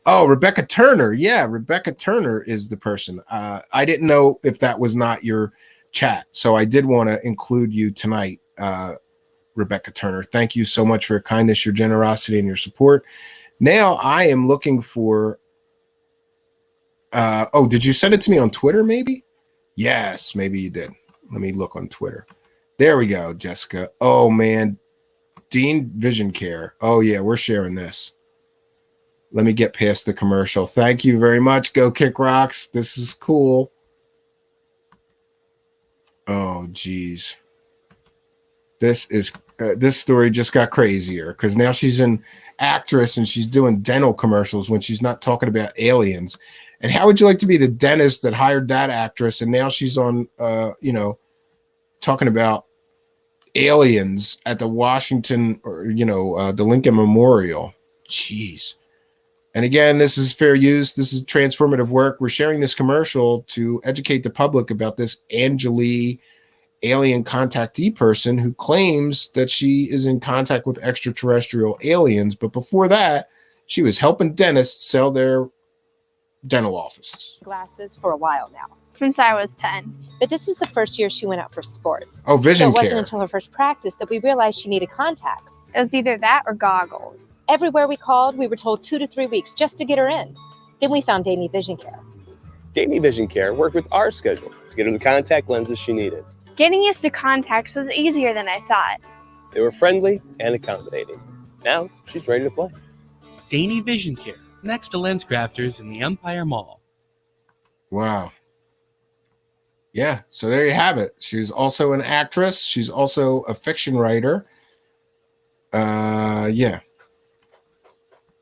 Oh, Rebecca Turner. Yeah, Rebecca Turner is the person. I didn't know if that was not your chat, so I did want to include you tonight, Rebecca Turner. Thank you so much for your kindness, your generosity, and your support. Now I am looking for... did you send it to me on Twitter, maybe? Yes, maybe you did. Let me look on Twitter. There we go, Jessica. Oh, man. Dean Vision Care. Oh, yeah, we're sharing this. Let me get past the commercial. Thank you very much. Go Kick Rocks. This is cool. Oh, geez. This story just got crazier because now she's an actress and she's doing dental commercials when she's not talking about aliens. And how would you like to be the dentist that hired that actress, and now she's on, talking about aliens at the Washington or the Lincoln Memorial? Jeez. And again, this is fair use. This is transformative work. We're sharing this commercial to educate the public about this Anjali alien contactee person who claims that she is in contact with extraterrestrial aliens. But before that, she was helping dentists sell their dental offices. Glasses for a while now. Since I was 10. But this was the first year she went out for sports. Oh, vision So it wasn't care. until her first practice that we realized she needed contacts. It was either that or goggles. Everywhere we called, we were told 2 to 3 weeks just to get her in. Then we found Damie Vision Care. Damie Vision Care worked with our schedule to get her the contact lenses she needed. Getting used to contacts was easier than I thought. They were friendly and accommodating. Now she's ready to play. Damie Vision Care, next to Lens Crafters in the Empire Mall. Wow. Yeah, so there you have it. She's also an actress. She's also a fiction writer. Yeah.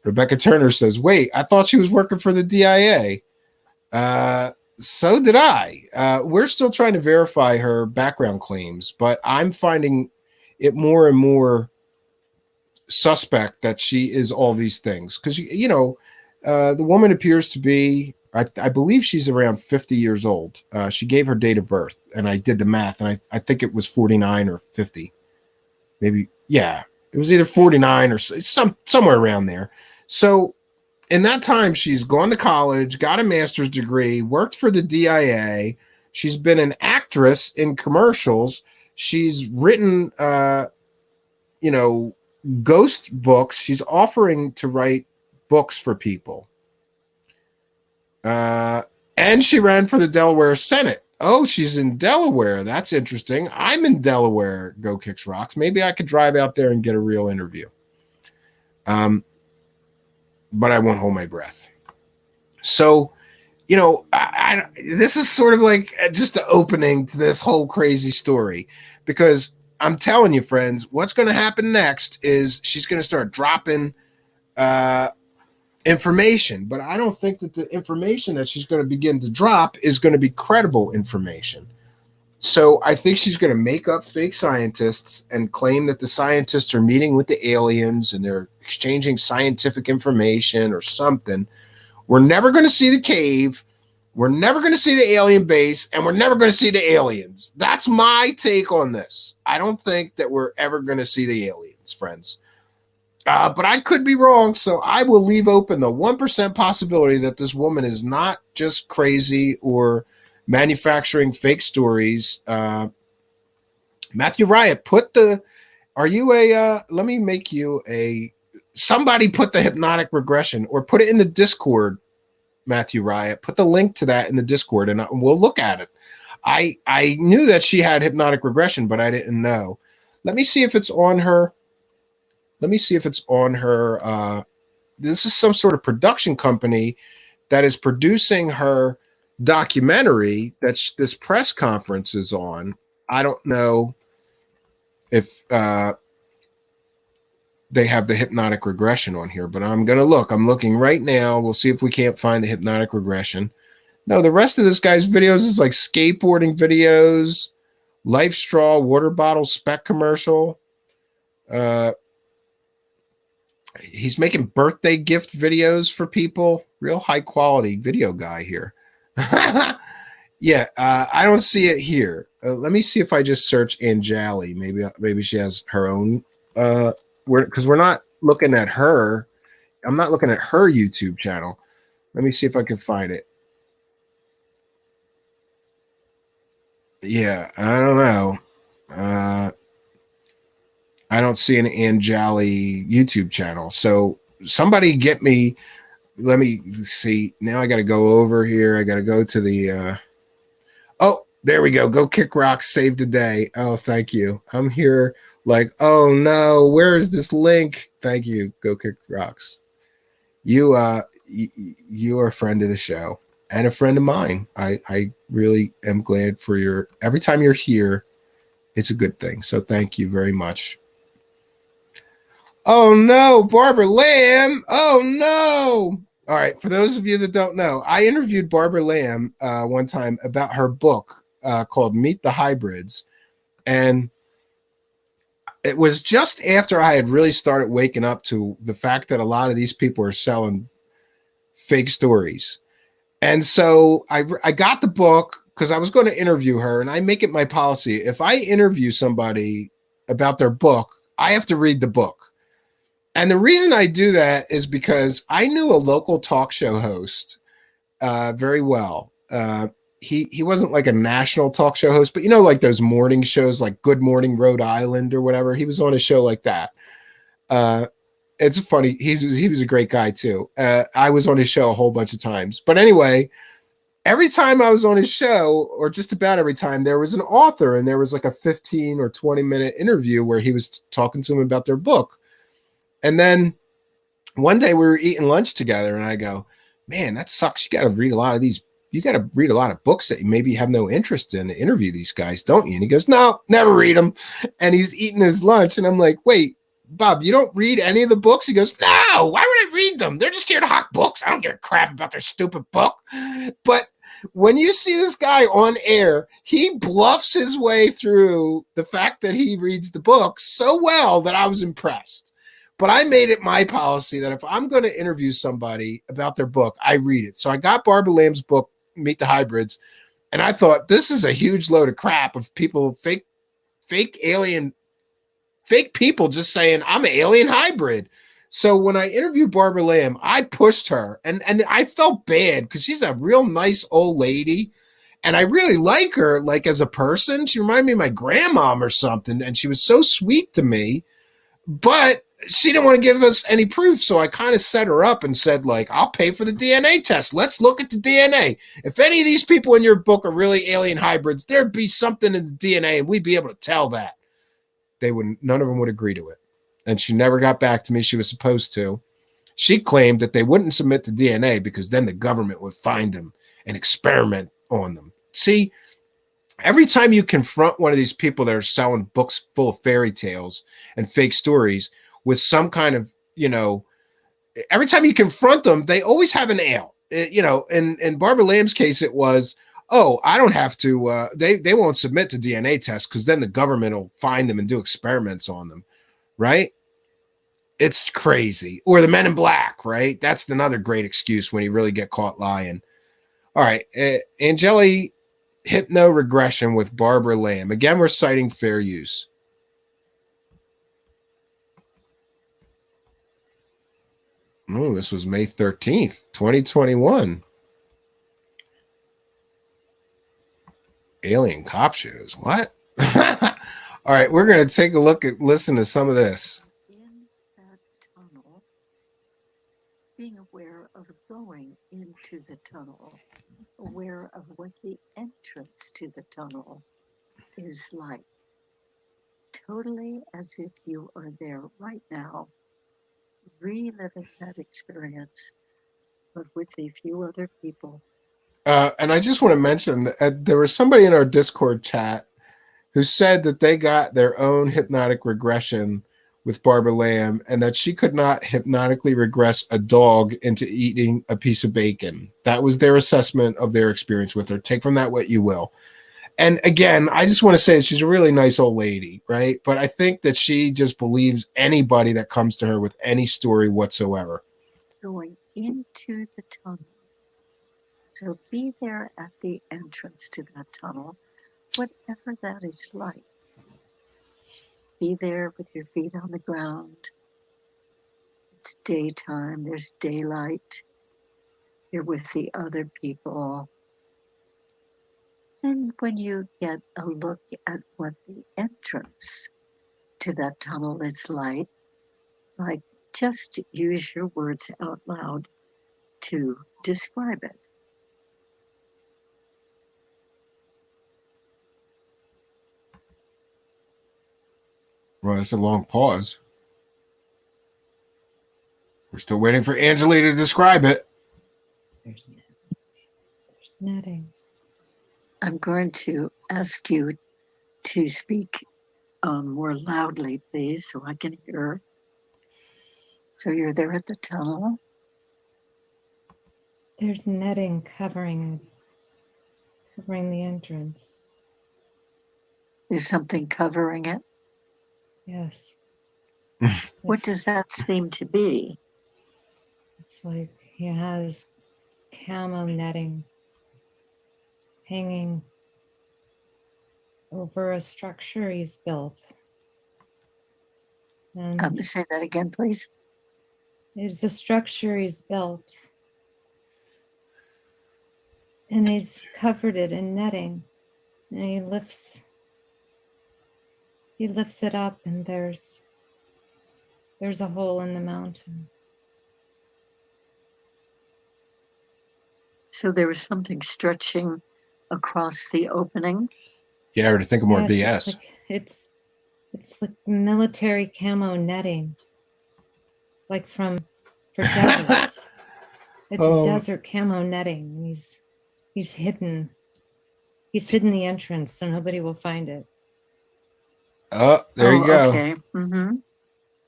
Rebecca Turner says, wait, I thought she was working for the DIA. So did I. We're still trying to verify her background claims, but I'm finding it more and more suspect that she is all these things. Because, the woman appears to be, I believe she's around 50 years old. She gave her date of birth, and I did the math, and I think it was 49 or 50. Maybe, yeah. It was either 49 or somewhere around there. So in that time, she's gone to college, got a master's degree, worked for the DIA. She's been an actress in commercials. She's written, ghost books. She's offering to write books for people. And she ran for the Delaware Senate. Oh, she's in Delaware. That's interesting. I'm in Delaware. Go Kicks Rocks. Maybe I could drive out there and get a real interview. But I won't hold my breath. So, this is sort of like just the opening to this whole crazy story, because I'm telling you, friends, what's going to happen next is she's going to start dropping information, but I don't think that the information that she's going to begin to drop is going to be credible information. So I think she's going to make up fake scientists and claim that the scientists are meeting with the aliens and they're exchanging scientific information or something. We're never going to see the cave. We're never going to see the alien base, and we're never going to see the aliens. That's my take on this. I don't think that we're ever going to see the aliens, friends. But I could be wrong, so I will leave open the 1% possibility that this woman is not just crazy or manufacturing fake stories. Matthew Riot, let me make you somebody put the hypnotic regression, or put it in the Discord, Matthew Riot. Put the link to that in the Discord, and we'll look at it. I knew that she had hypnotic regression, but I didn't know. Let me see if it's on her. This is some sort of production company that is producing her documentary that this press conference is on. I don't know if they have the hypnotic regression on here, but I'm going to look. I'm looking right now. We'll see if we can't find the hypnotic regression. No, the rest of this guy's videos is like skateboarding videos, Life Straw, water bottle, spec commercial. He's making birthday gift videos for people. Real high quality video guy here. Yeah, I don't see it here. Let me see if I just search Anjali. Maybe she has her own. Because we're not looking at her. I'm not looking at her YouTube channel. Let me see if I can find it. Yeah, I don't know. I don't see an Anjali YouTube channel. So somebody get me. Let me see. Now I got to go over here. I got to go to the. Oh, there we go. Go Kick Rocks, save the day. Oh, thank you. I'm here. Like, oh no, where is this link? Thank you. Go Kick Rocks. You are a friend of the show and a friend of mine. I really am glad for every time you're here. It's a good thing. So thank you very much. Oh no, Barbara Lamb. Oh no. All right. For those of you that don't know, I interviewed Barbara Lamb one time about her book called Meet the Hybrids. And it was just after I had really started waking up to the fact that a lot of these people are selling fake stories. And so I got the book because I was going to interview her, and I make it my policy. If I interview somebody about their book, I have to read the book. And the reason I do that is because I knew a local talk show host very well. He wasn't like a national talk show host, but like those morning shows like Good Morning Rhode Island or whatever. He was on a show like that. It's funny. He was a great guy too. I was on his show a whole bunch of times. But anyway, every time I was on his show, or just about every time, there was an author, and there was like a 15 or 20-minute interview where he was talking to him about their book. And then one day we were eating lunch together, and I go, man, that sucks. You got to read a lot of these. You got to read a lot of books that you maybe have no interest in to interview these guys, don't you? And he goes, no, never read them. And he's eating his lunch. And I'm like, wait, Bob, you don't read any of the books? He goes, no, why would I read them? They're just here to hawk books. I don't give a crap about their stupid book. But when you see this guy on air, he bluffs his way through the fact that he reads the book so well that I was impressed. But I made it my policy that if I'm going to interview somebody about their book, I read it. So I got Barbara Lamb's book, Meet the Hybrids, and I thought this is a huge load of crap of people, fake people just saying I'm an alien hybrid. So when I interviewed Barbara Lamb, I pushed her, and I felt bad because she's a real nice old lady, and I really like her, like as a person. She reminded me of my grandmom or something, and she was so sweet to me, but she didn't want to give us any proof. So I kind of set her up and said, like, I'll pay for the DNA test. Let's look at the DNA. If any of these people in your book are really alien hybrids, there'd be something in the DNA, and we'd be able to tell that. None of them would agree to it. And she never got back to me. She was supposed to. She claimed that they wouldn't submit to DNA because then the government would find them and experiment on them. See, every time you confront one of these people that are selling books full of fairy tales and fake stories with some kind of, every time you confront them, they always have an ale. In Barbara Lamb's case, it was, oh, I don't have to, they won't submit to DNA tests because then the government will find them and do experiments on them, right? It's crazy. Or the Men in Black, right? That's another great excuse when you really get caught lying. All right, Anjali, hypno regression with Barbara Lamb. Again, we're citing fair use. Oh, this was May 13th, 2021. Alien cop shows. What? All right, we're going to take a listen to some of this. In that tunnel, being aware of going into the tunnel, aware of what the entrance to the tunnel is like. Totally as if you are there right now, reliving that experience, but with a few other people. And I just want to mention that there was somebody in our Discord chat who said that they got their own hypnotic regression with Barbara Lamb and that she could not hypnotically regress a dog into eating a piece of bacon. That was their assessment of their experience with her. Take from that what you will. And again, I just want to say she's a really nice old lady, right? But I think that she just believes anybody that comes to her with any story whatsoever. Going into the tunnel. So be there at the entrance to that tunnel, whatever that is like. Be there with your feet on the ground. It's daytime, there's daylight. You're with the other people. And when you get a look at what the entrance to that tunnel is like just use your words out loud to describe it. Well, it's a long pause. We're still waiting for Anjali to describe it. There's netting. I'm going to ask you to speak more loudly, please, so I can hear. So you're there at the tunnel. There's netting covering the entrance. There's something covering it. Yes. What does that seem to be? It's like he has camo netting hanging over a structure he's built. And say that again, please. It's a structure he's built. And he's covered it in netting. And he lifts it up, and there's a hole in the mountain. So there was something stretching across the opening. Yeah, or to think of more yes, BS. It's like military camo netting, like for deserts. It's desert camo netting. He's hidden the entrance, so nobody will find it. Oh, there you go. Okay. Mm-hmm.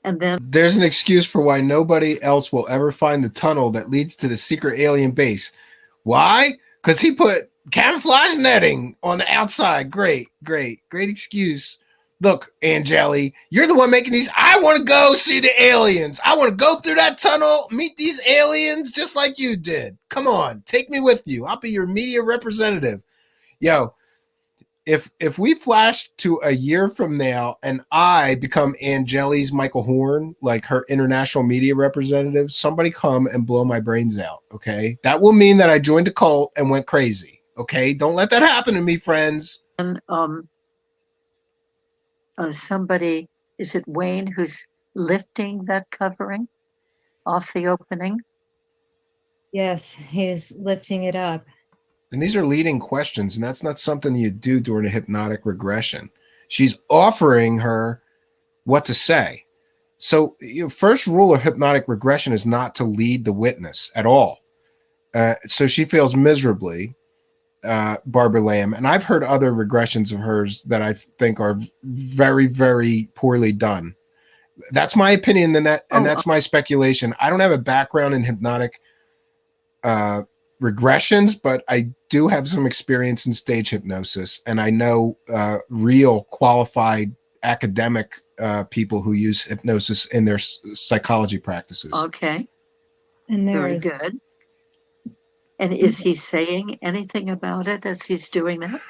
And then there's an excuse for why nobody else will ever find the tunnel that leads to the secret alien base. Why? because he put camouflage netting on the outside. Great excuse. Look, Anjali, you're the one making these. I want to go see the aliens. I want to go through that tunnel, meet these aliens just like you did. Come on, take me with you. I'll be your media representative. Yo, if we flash to a year from now and I become Anjali's Michael Horn, like her international media representative, somebody come and blow my brains out, okay? That will mean that I joined a cult and went crazy, okay? Don't let that happen to me, friends. And somebody, is it Wayne who's lifting that covering off the opening? Yes, he's lifting it up. And these are leading questions, and that's not something you do during a hypnotic regression. She's offering her what to say. So, first rule of hypnotic regression is not to lead the witness at all. So she fails miserably, Barbara Lamb. And I've heard other regressions of hers that I think are very, very poorly done. That's my opinion, and that's my speculation. I don't have a background in hypnotic regressions, but I do have some experience in stage hypnosis, and I know real qualified academic people who use hypnosis in their psychology practices. Okay. And very good. And is he saying anything about it as he's doing that?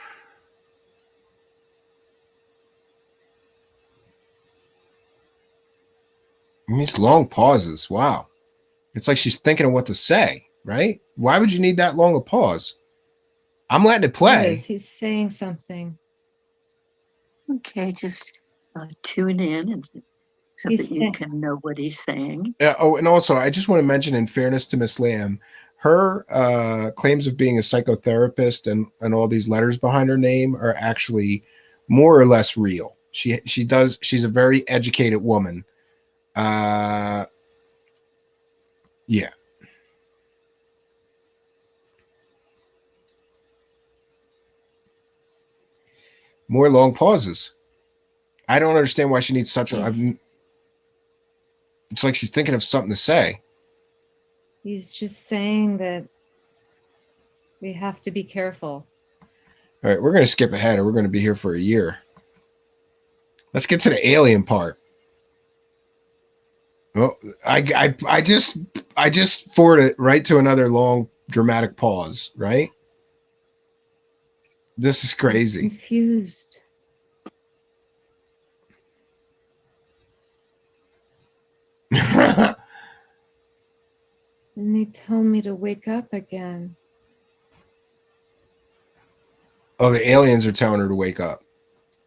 I mean, it's long pauses. Wow. It's like she's thinking of what to say, right? Why would you need that long a pause? I'm letting it play. Yes, he's saying something. Okay, just tune in and so that you can know what he's saying. Oh, and also, I just want to mention, in fairness to Miss Lamb, her claims of being a psychotherapist and all these letters behind her name are actually more or less real. She's a very educated woman. Yeah. More long pauses. I don't understand why she needs such a. It's like she's thinking of something to say. He's just saying that we have to be careful. All right, we're going to skip ahead, or we're going to be here for a year. Let's get to the alien part. Oh, I just forwarded it right to another long dramatic pause, right? This is crazy. I'm confused. And they told me to wake up again. Oh, the aliens are telling her to wake up.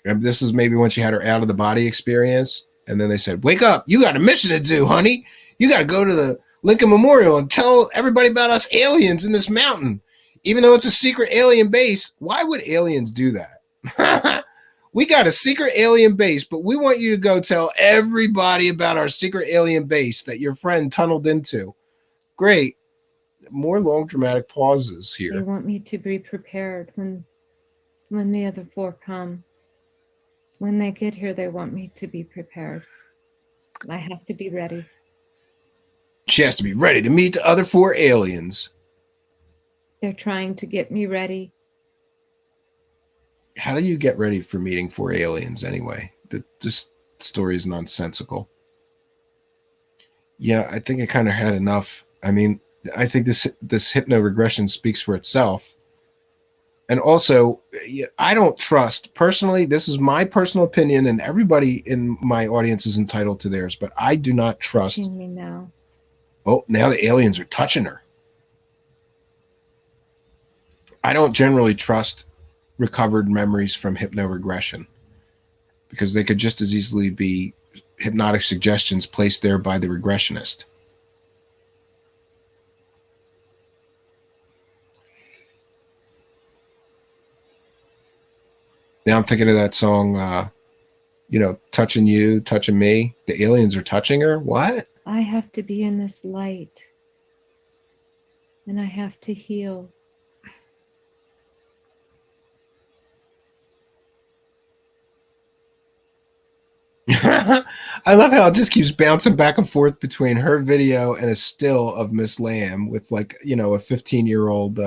And this is maybe when she had her out of the body experience. And then they said, wake up. You got a mission to do, honey. You got to go to the Lincoln Memorial and tell everybody about us aliens in this mountain. Even though it's a secret alien base, why would aliens do that? We got a secret alien base, but we want you to go tell everybody about our secret alien base that your friend tunneled into. Great. More long dramatic pauses here. They want me to be prepared when the other four come. When they get here, they want me to be prepared. I have to be ready. She has to be ready to meet the other four aliens. They're trying to get me ready. How do you get ready for meeting four aliens anyway? This story is nonsensical. Yeah, I think I kind of had enough. I mean, I think this hypno regression speaks for itself. And also, I don't trust, personally, this is my personal opinion, and everybody in my audience is entitled to theirs, but I do not trust. Me now. Oh, now the aliens are touching her. I don't generally trust recovered memories from hypnoregression because they could just as easily be hypnotic suggestions placed there by the regressionist. Now I'm thinking of that song, touching you, touching me. The aliens are touching her. What? I have to be in this light. And I have to heal. I love how it just keeps bouncing back and forth between her video and a still of Miss Lamb with, like, a 15-year-old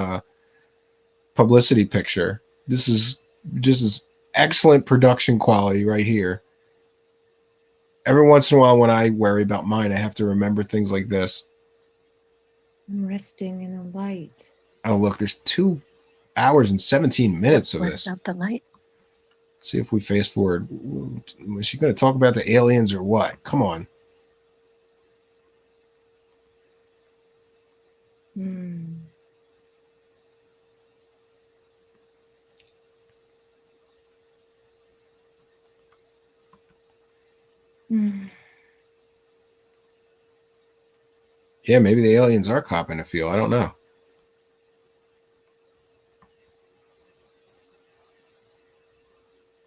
publicity picture. This is just excellent production quality right here. Every once in a while when I worry about mine, I have to remember things like this. I'm resting in a light. Oh, look, there's 2 hours and 17 minutes of What's this. up the light? Let's see if we fast forward. Was she going to talk about the aliens or what? Come on. Hmm. Hmm. Yeah, maybe the aliens are copping a feel. I don't know.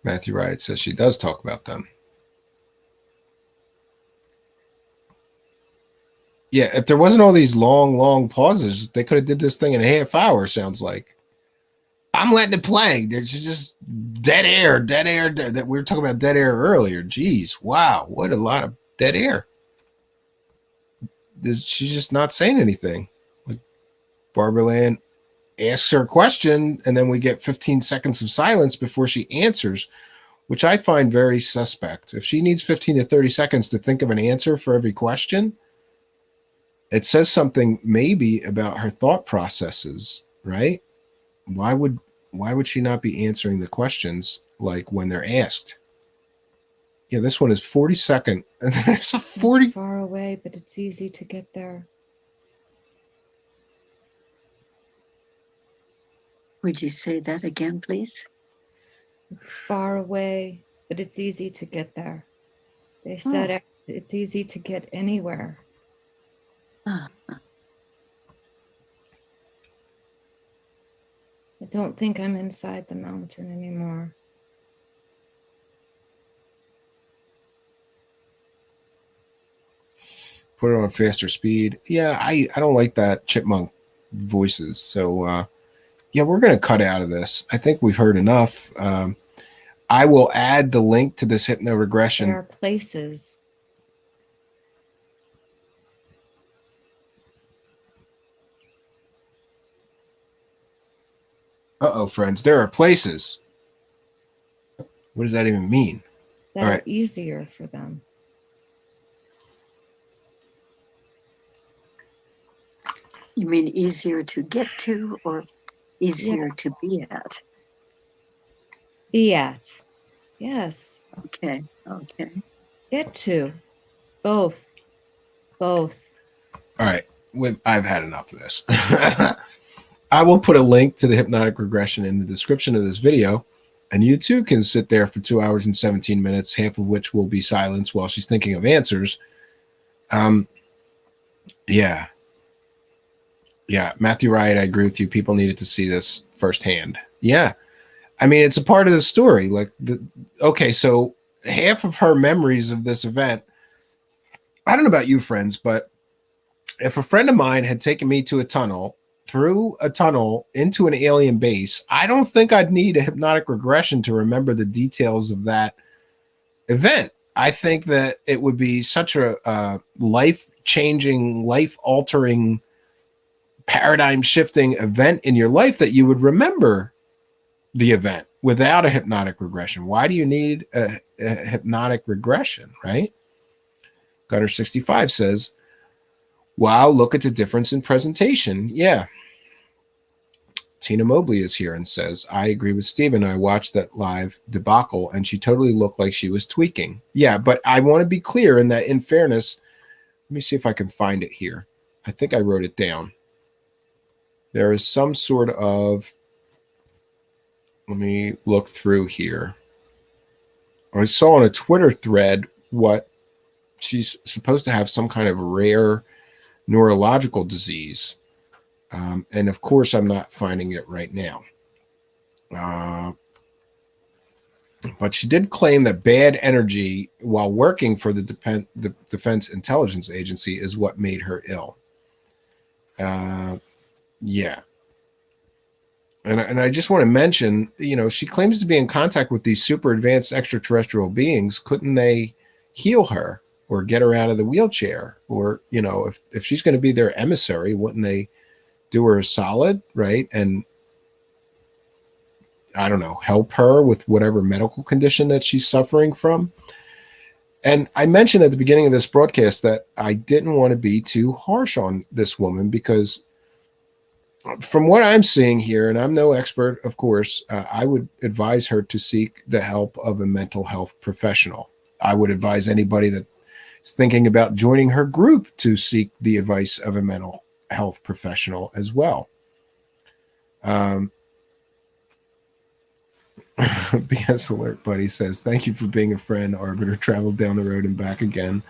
Matthew Wright says she does talk about them. Yeah, if there wasn't all these long pauses, they could have did this thing in a half hour, sounds like. I'm letting it play. There's just dead air. That we were talking about dead air earlier. Jeez, wow, what a lot of dead air. She's just not saying anything. Like Barbara Land asks her a question, and then we get 15 seconds of silence before she answers, which I find very suspect. If she needs 15 to 30 seconds to think of an answer for every question, it says something maybe about her thought processes, right? Why would she not be answering the questions like when they're asked? Yeah, this one is 42nd. And it's a 40. It's far away, but it's easy to get there. Would you say that again, please? It's far away, but it's easy to get there. They said it's easy to get anywhere. Ah. I don't think I'm inside the mountain anymore. Put it on faster speed. Yeah, I don't like that chipmunk voices. So, yeah, we're going to cut out of this. I think we've heard enough. I will add the link to this hypno-regression. There are places. Uh-oh, friends. There are places. What does that even mean? That All are right. easier for them. You mean easier to get to or easier to be at? Be at. Yes. Okay. Get to. Both. All right. I've had enough of this. I will put a link to the hypnotic regression in the description of this video, and you too can sit there for 2 hours and 17 minutes, half of which will be silence while she's thinking of answers. Yeah, Matthew Wright, I agree with you. People needed to see this firsthand. Yeah, I mean, it's a part of the story. Like, okay, so half of her memories of this event, I don't know about you, friends, but if a friend of mine had taken me to a tunnel, through a tunnel into an alien base, I don't think I'd need a hypnotic regression to remember the details of that event. I think that it would be such a life-changing, life-altering, paradigm-shifting event in your life that you would remember the event without a hypnotic regression. Why do you need a hypnotic regression, right? Gunner 65 says, wow, look at the difference in presentation. Yeah. Tina Mobley is here and says, I agree with Stephen. I watched that live debacle and she totally looked like she was tweaking. Yeah, but I want to be clear in that, in fairness, let me see if I can find it here. I think I wrote it down. There is some sort of, let me look through here. I saw on a Twitter thread what she's supposed to have some kind of rare neurological disease. And of course, I'm not finding it right now. But she did claim that bad energy while working for the Defense Intelligence Agency is what made her ill. Yeah. And I just want to mention, she claims to be in contact with these super advanced extraterrestrial beings. Couldn't they heal her or get her out of the wheelchair? Or, if she's going to be their emissary, wouldn't they do her a solid, right? And I don't know, help her with whatever medical condition that she's suffering from. And I mentioned at the beginning of this broadcast that I didn't want to be too harsh on this woman, because from what I'm seeing here, and I'm no expert, of course, I would advise her to seek the help of a mental health professional. I would advise anybody that is thinking about joining her group to seek the advice of a mental health professional as well. BS Alert Buddy says, thank you for being a friend. Arbiter traveled down the road and back again.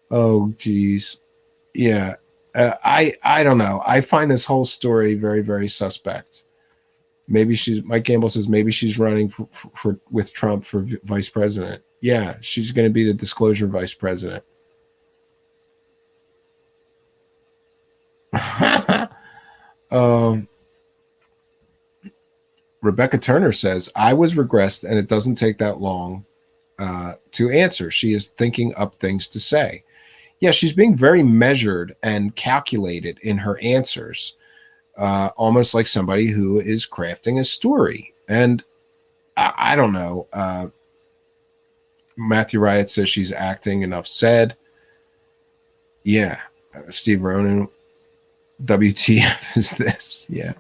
Oh, geez. Yeah. I don't know. I find this whole story very, very suspect. Maybe Mike Gamble says maybe she's running with Trump for vice president. Yeah, she's going to be the disclosure vice president. Rebecca Turner says, I was regressed and it doesn't take that long to answer. She is thinking up things to say. Yeah, she's being very measured and calculated in her answers, almost like somebody who is crafting a story. And I don't know. Matthew Riot says she's acting. Enough said. Yeah. Steve Ronan, WTF is this? Yeah.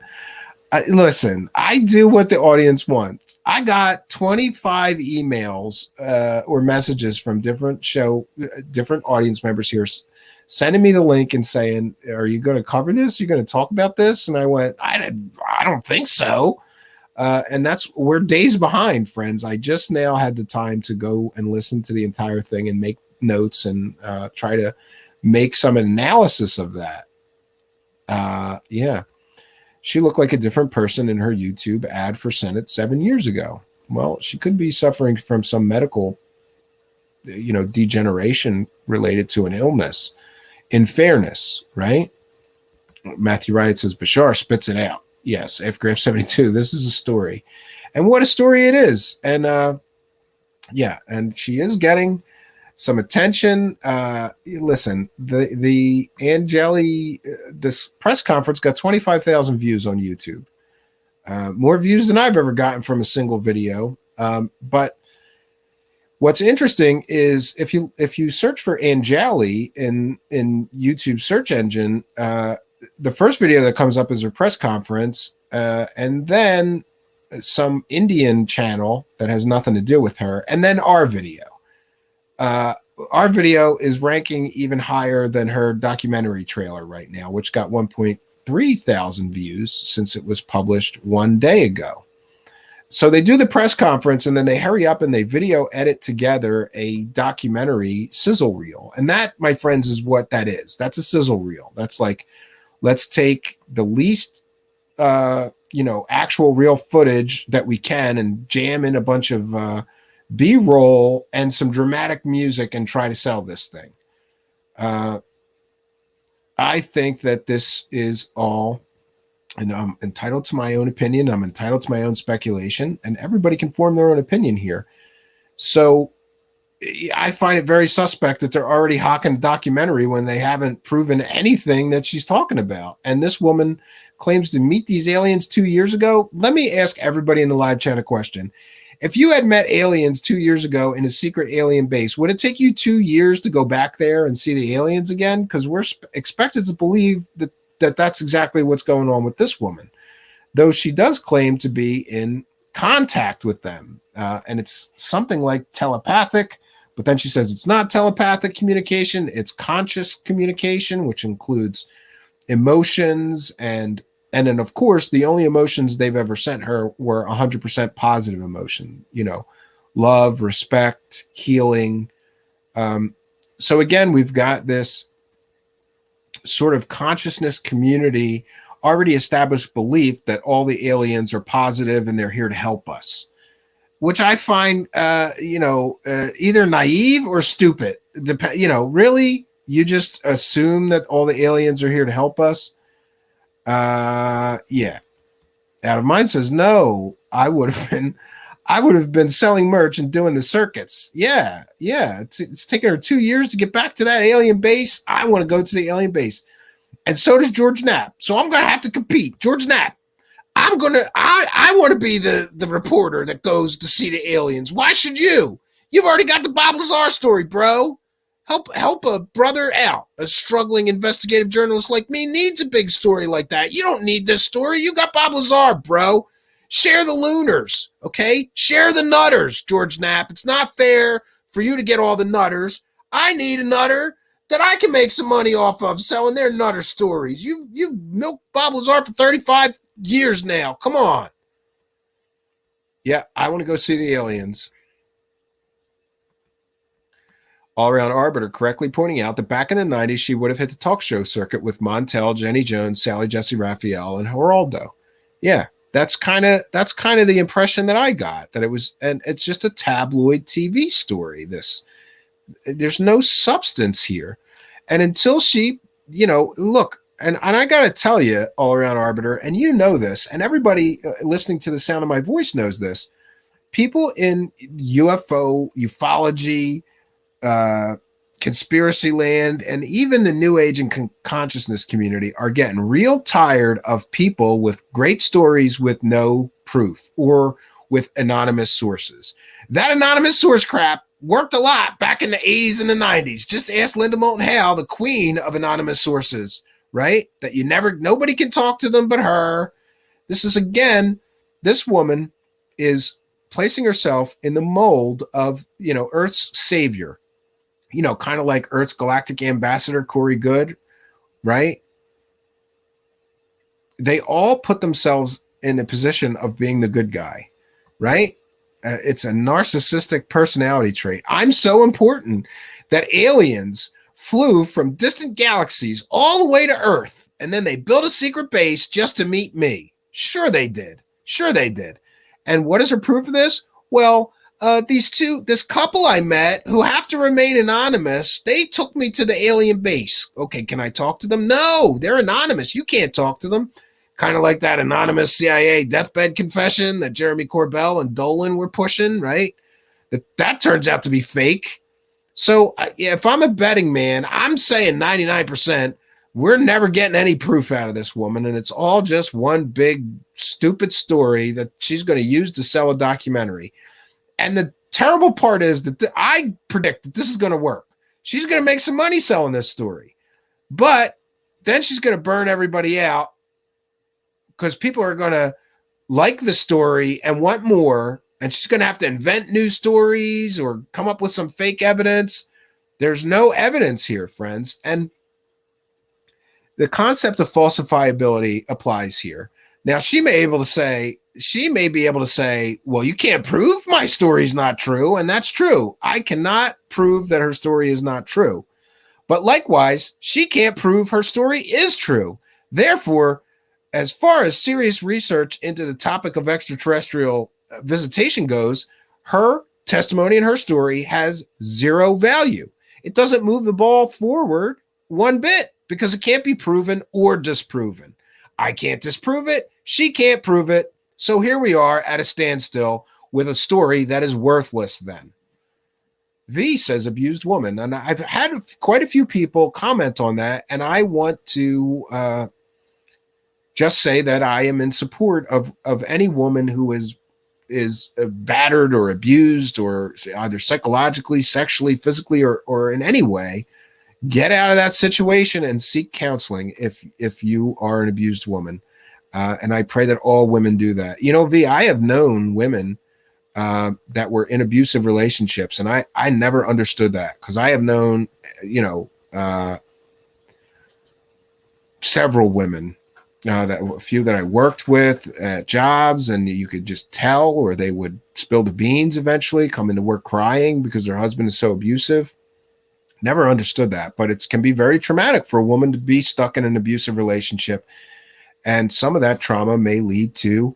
Listen, I do what the audience wants. I got 25 emails or messages from different audience members here sending me the link and saying, are you going to cover this? You're going to talk about this? And I went, I don't think so. And we're days behind, friends. I just now had the time to go and listen to the entire thing and make notes and try to make some analysis of that. Yeah. She looked like a different person in her YouTube ad for Senate 7 years ago. Well, she could be suffering from some medical, degeneration related to an illness. In fairness, right? Matthew Wright says, Bashar spits it out. Yes, FGraph 72. This is a story. And what a story it is. And yeah, and she is getting some attention. Listen, the Anjali, this press conference got 25,000 views on YouTube. More views than I've ever gotten from a single video. But what's interesting is if you search for Anjali in YouTube search engine, the first video that comes up is her press conference, and then some Indian channel that has nothing to do with her, and then our video. Our video is ranking even higher than her documentary trailer right now, which got 1.3 thousand views since it was published 1 day ago. So they do the press conference and then they hurry up and they video edit together a documentary sizzle reel. And that, my friends, is what that is. That's a sizzle reel. That's like, let's take the least, actual real footage that we can and jam in a bunch of B-roll and some dramatic music and try to sell this thing. I think that this is all, and I'm entitled to my own opinion. I'm entitled to my own speculation, and everybody can form their own opinion here. So I find it very suspect that they're already hawking a documentary when they haven't proven anything that she's talking about. And this woman claims to meet these aliens 2 years ago. Let me ask everybody in the live chat a question. If you had met aliens 2 years ago in a secret alien base, would it take you 2 years to go back there and see the aliens again? Because we're expected to believe that that's exactly what's going on with this woman, though she does claim to be in contact with them. And it's something like telepathic, but then she says it's not telepathic communication, it's conscious communication, which includes emotions and then, of course, the only emotions they've ever sent her were 100% positive emotion, love, respect, healing. So again, we've got this sort of consciousness community, already established belief that all the aliens are positive and they're here to help us, which I find, either naive or stupid. Really, you just assume that all the aliens are here to help us. Yeah. Out of Mind says, no, I would have been selling merch and doing the circuits. Yeah. It's taken her 2 years to get back to that alien base. I want to go to the alien base. And so does George Knapp. So I'm going to have to compete. George Knapp, I want to be the reporter that goes to see the aliens. Why should you? You've already got the Bob Lazar story, bro. Help a brother out. A struggling investigative journalist like me needs a big story like that. You don't need this story. You got Bob Lazar, bro. Share the Lunars, okay? Share the Nutters, George Knapp. It's not fair for you to get all the Nutters. I need a Nutter that I can make some money off of selling their Nutter stories. You've milked Bob Lazar for 35 years now. Come on. Yeah, I want to go see the aliens. All-Around Arbiter correctly pointing out that back in the 90s, she would have hit the talk show circuit with Montel, Jenny Jones, Sally Jesse Raphael, and Geraldo. Yeah, that's kind of the impression that I got, that it was, and it's just a tabloid TV story. There's no substance here. And until she, look, and I got to tell you, All-Around Arbiter, and you know this, and everybody listening to the sound of my voice knows this, people in UFO, ufology, conspiracy land, and even the new age and consciousness community are getting real tired of people with great stories with no proof or with anonymous sources. That anonymous source crap worked a lot back in the 80s and the 90s. Just ask Linda Moulton Howe, the queen of anonymous sources, right? That nobody can talk to them but her. This woman is placing herself in the mold of, Earth's savior. Kind of like Earth's galactic ambassador, Corey Goode, right? They all put themselves in a position of being the good guy, right? It's a narcissistic personality trait. I'm so important that aliens flew from distant galaxies all the way to Earth, and then they built a secret base just to meet me. Sure they did. And what is her proof of this? Well, this couple I met who have to remain anonymous, they took me to the alien base. Okay, can I talk to them? No, they're anonymous. You can't talk to them. Kind of like that anonymous CIA deathbed confession that Jeremy Corbell and Dolan were pushing, right? That turns out to be fake. So if I'm a betting man, I'm saying 99%, we're never getting any proof out of this woman, and it's all just one big stupid story that she's going to use to sell a documentary. And the terrible part is that I predict that this is going to work. She's going to make some money selling this story. But then she's going to burn everybody out because people are going to like the story and want more. And she's going to have to invent new stories or come up with some fake evidence. There's no evidence here, friends. And the concept of falsifiability applies here. Now, she may be able to say, well, you can't prove my story is not true. And that's true. I cannot prove that her story is not true. But likewise, she can't prove her story is true. Therefore, as far as serious research into the topic of extraterrestrial visitation goes, her testimony and her story has zero value. It doesn't move the ball forward one bit because it can't be proven or disproven. I can't disprove it. She can't prove it. So here we are at a standstill with a story that is worthless then. V says abused woman. And I've had quite a few people comment on that. And I want to just say that I am in support of any woman who is battered or abused or either psychologically, sexually, physically, or in any way. Get out of that situation and seek counseling if you are an abused woman. And I pray that all women do that. V, I have known women that were in abusive relationships, and I never understood that because I have known, several women, a few that I worked with at jobs, and you could just tell, or they would spill the beans eventually, come into work crying because their husband is so abusive. Never understood that, but it can be very traumatic for a woman to be stuck in an abusive relationship. And some of that trauma may lead to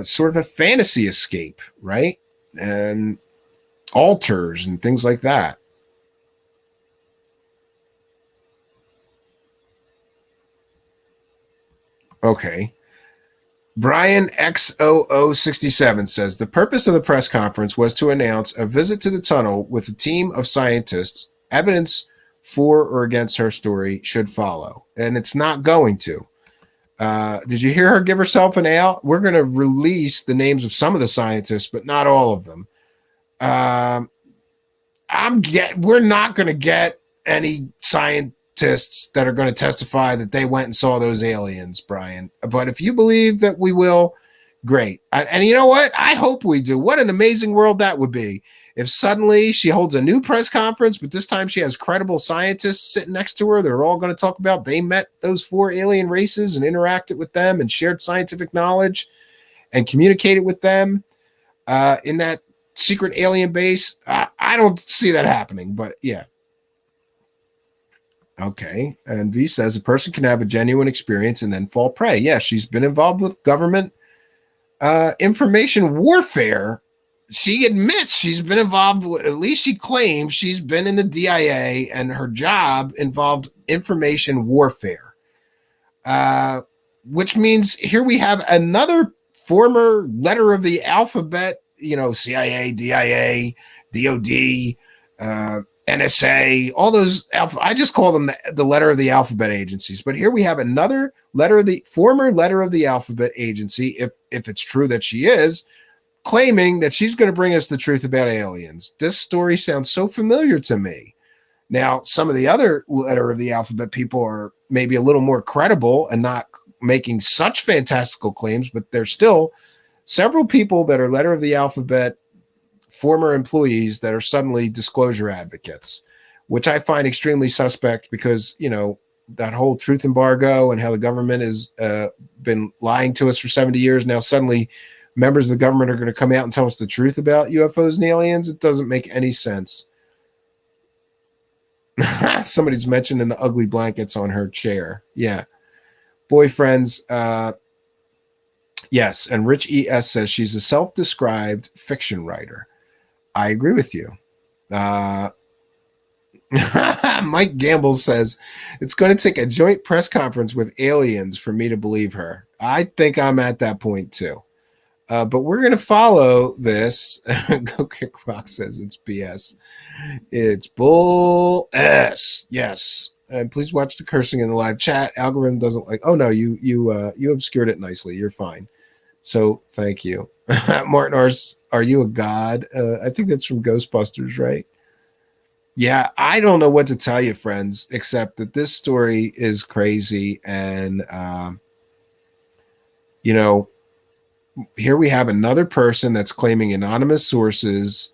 sort of a fantasy escape, right? And altars and things like that. Okay. Brian XOO67 says, the purpose of the press conference was to announce a visit to the tunnel with a team of scientists. Evidence for or against her story should follow. And it's not going to. Did you hear her give herself an out? We're going to release the names of some of the scientists, but not all of them. We're not going to get any scientists that are going to testify that they went and saw those aliens, Brian. But if you believe that we will, great. And you know what? I hope we do. What an amazing world that would be. If suddenly she holds a new press conference, but this time she has credible scientists sitting next to her, they're all going to talk about they met those 4 alien races and interacted with them and shared scientific knowledge and communicated with them in that secret alien base. I don't see that happening, but yeah. Okay. And V says a person can have a genuine experience and then fall prey. Yeah, she's been involved with government information warfare. She admits she's been involved with, at least she claims she's been in the DIA and her job involved information warfare. Which means here we have another former letter of the alphabet, CIA, DIA, DOD, NSA, all those I just call them the letter of the alphabet agencies. But here we have another former letter of the alphabet agency, if it's true that she is, claiming that she's going to bring us the truth about aliens. This story sounds so familiar to me. Now, some of the other letter of the alphabet people are maybe a little more credible and not making such fantastical claims, but there's still several people that are letter of the alphabet former employees that are suddenly disclosure advocates, which I find extremely suspect because, that whole truth embargo and how the government has been lying to us for 70 years. Now, suddenly members of the government are going to come out and tell us the truth about UFOs and aliens. It doesn't make any sense. Somebody's mentioning the ugly blankets on her chair. Yeah. Boyfriends. Yes. And Rich ES says she's a self-described fiction writer. I agree with you. Mike Gamble says it's going to take a joint press conference with aliens for me to believe her. I think I'm at that point too. But we're going to follow this. Go Kick Rock says it's BS. It's bull S. Yes. And please watch the cursing in the live chat. Algorithm doesn't like. Oh no, you obscured it nicely. You're fine. So thank you. Martin Ars, are you a god? I think that's from Ghostbusters, right? Yeah, I don't know what to tell you, friends, except that this story is crazy. And, here we have another person that's claiming anonymous sources,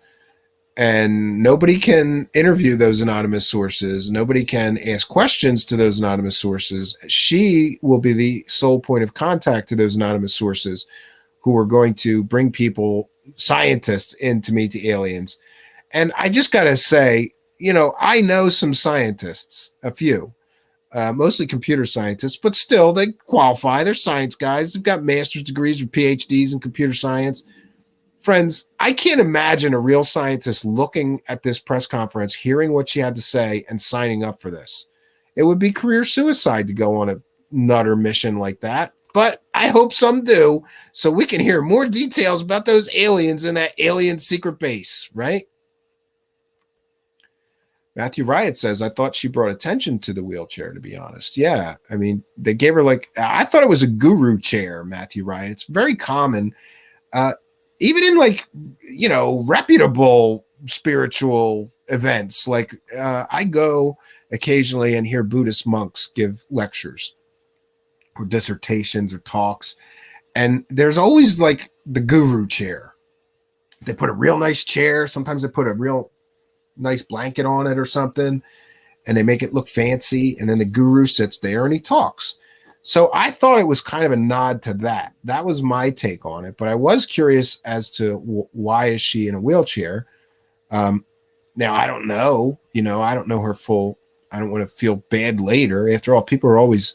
and nobody can interview those anonymous sources. Nobody can ask questions to those anonymous sources. She will be the sole point of contact to those anonymous sources who are going to bring people, scientists, in to meet the aliens. And I just got to say, I know some scientists, a few, mostly computer scientists, but still they qualify. They're science guys. They've got master's degrees or PhDs in computer science. Friends, I can't imagine a real scientist looking at this press conference, hearing what she had to say, and signing up for this. It would be career suicide to go on a nutter mission like that. But I hope some do, so we can hear more details about those aliens in that alien secret base, right? Matthew Riot says, I thought she brought attention to the wheelchair, to be honest. Yeah, I mean, they gave her I thought it was a guru chair, Matthew Riot. It's very common, even in reputable spiritual events. I go occasionally and hear Buddhist monks give lectures or dissertations or talks. And there's always the guru chair. They put a real nice chair. Sometimes they put a real nice blanket on it or something, and they make it look fancy. And then the guru sits there and he talks. So I thought it was kind of a nod to that. That was my take on it. But I was curious as to why is she in a wheelchair? Now, I don't know. I don't know her full. I don't want to feel bad later. After all, people are always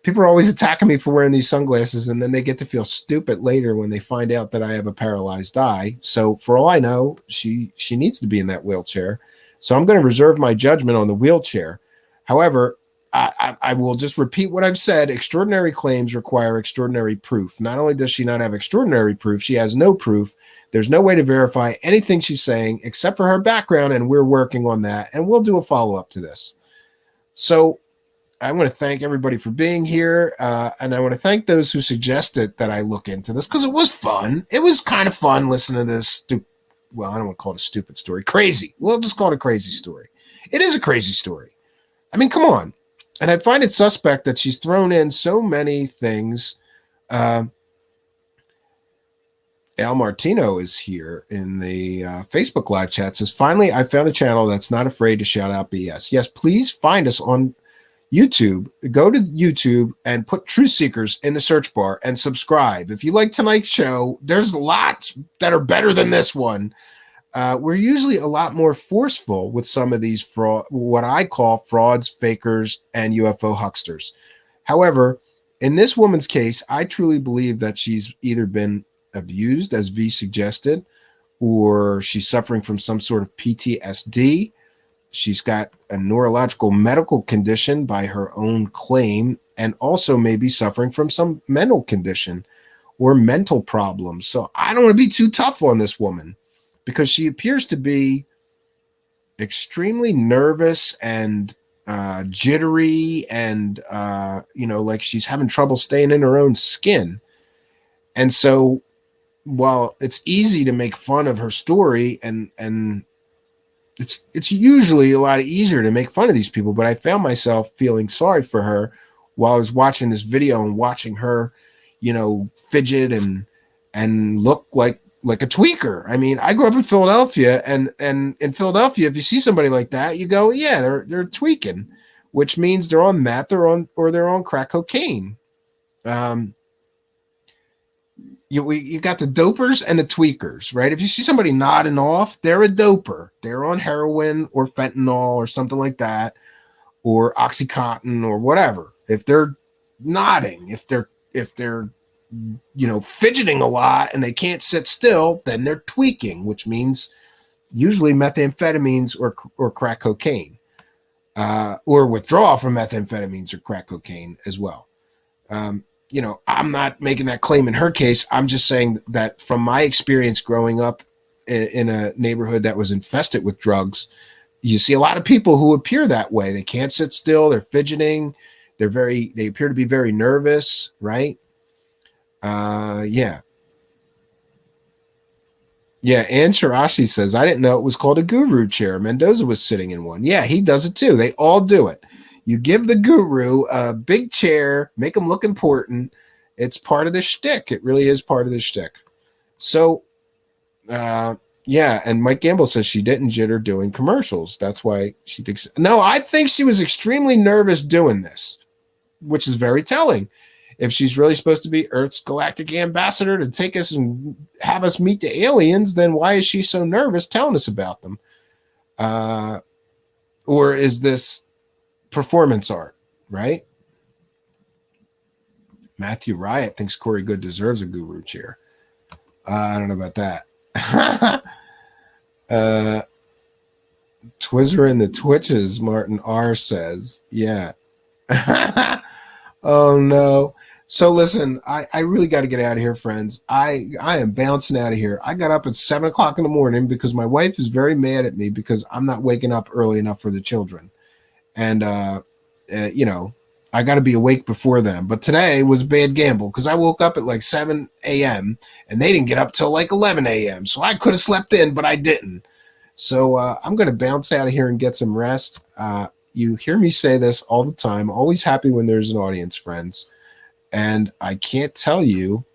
attacking me for wearing these sunglasses, and then they get to feel stupid later when they find out that I have a paralyzed eye. So for all I know, she needs to be in that wheelchair. So I'm going to reserve my judgment on the wheelchair. However, I will just repeat what I've said. Extraordinary claims require extraordinary proof. Not only does she not have extraordinary proof, she has no proof. There's no way to verify anything she's saying except for her background, and we're working on that, and we'll do a follow-up to this. So I want to thank everybody for being here. And I want to thank those who suggested that I look into this because it was fun. It was kind of fun listening to this. Well, I don't want to call it a stupid story. Crazy. We'll just call it a crazy story. It is a crazy story. I mean, come on. And I find it suspect that she's thrown in so many things. Al Martino is here in the Facebook live chat. Says, finally, I found a channel that's not afraid to shout out BS. Yes, please find us on YouTube. Go to YouTube and put Truthseekers in the search bar and subscribe. If you like tonight's show, there's lots that are better than this one. We're usually a lot more forceful with some of these what I call frauds, fakers, and UFO hucksters. However, in this woman's case, I truly believe that she's either been abused, as V suggested, or she's suffering from some sort of PTSD. She's got a neurological medical condition by her own claim, and also maybe suffering from some mental condition or mental problems. So I don't want to be too tough on this woman because she appears to be extremely nervous and jittery and, like she's having trouble staying in her own skin. And so while it's easy to make fun of her story and it's usually a lot easier to make fun of these people, but I found myself feeling sorry for her while I was watching this video and watching her, fidget and look like a tweaker. I mean, I grew up in Philadelphia, and in Philadelphia, if you see somebody like that, you go, yeah, they're tweaking, which means they're on meth or they're on crack cocaine. You got the dopers and the tweakers, right? If you see somebody nodding off, they're a doper. They're on heroin or fentanyl or something like that, or Oxycontin or whatever. If they're nodding, if they're fidgeting a lot and they can't sit still, then they're tweaking, which means usually methamphetamines or crack cocaine, or withdrawal from methamphetamines or crack cocaine as well. I'm not making that claim in her case. I'm just saying that from my experience growing up in a neighborhood that was infested with drugs, you see a lot of people who appear that way. They can't sit still. They're fidgeting. They appear to be very nervous, right? Yeah. Ann Shirashi says, I didn't know it was called a guru chair. Mendoza was sitting in one. Yeah, he does it too. They all do it. You give the guru a big chair, make them look important. It's part of the shtick. It really is part of the shtick. So, and Mike Gamble says she didn't jitter doing commercials. That's why she thinks. No, I think she was extremely nervous doing this, which is very telling. If she's really supposed to be Earth's galactic ambassador to take us and have us meet the aliens, then why is she so nervous telling us about them? Or is this performance art, right? Matthew Riot thinks Corey Good deserves a guru chair. I don't know about that. Twizzer in the Twitches, Martin R says, yeah. Oh no. So listen, I really got to get out of here, friends. I am bouncing out of here. I got up at 7 o'clock in the morning because my wife is very mad at me because I'm not waking up early enough for the children. And, I got to be awake before them. But today was a bad gamble because I woke up at like 7 a.m. and they didn't get up till like 11 a.m. So I could have slept in, but I didn't. So I'm going to bounce out of here and get some rest. You hear me say this all the time. Always happy when there's an audience, friends. And I can't tell you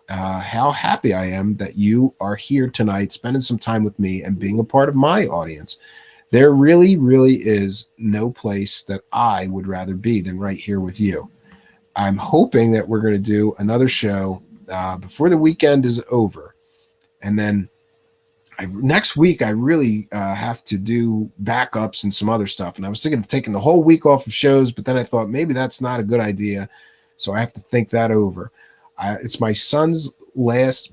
how happy I am that you are here tonight, spending some time with me and being a part of my audience. There really, really is no place that I would rather be than right here with you. I'm hoping that we're going to do another show before the weekend is over. And then next week, I really have to do backups and some other stuff. And I was thinking of taking the whole week off of shows, but then I thought maybe that's not a good idea. So I have to think that over. It's my son's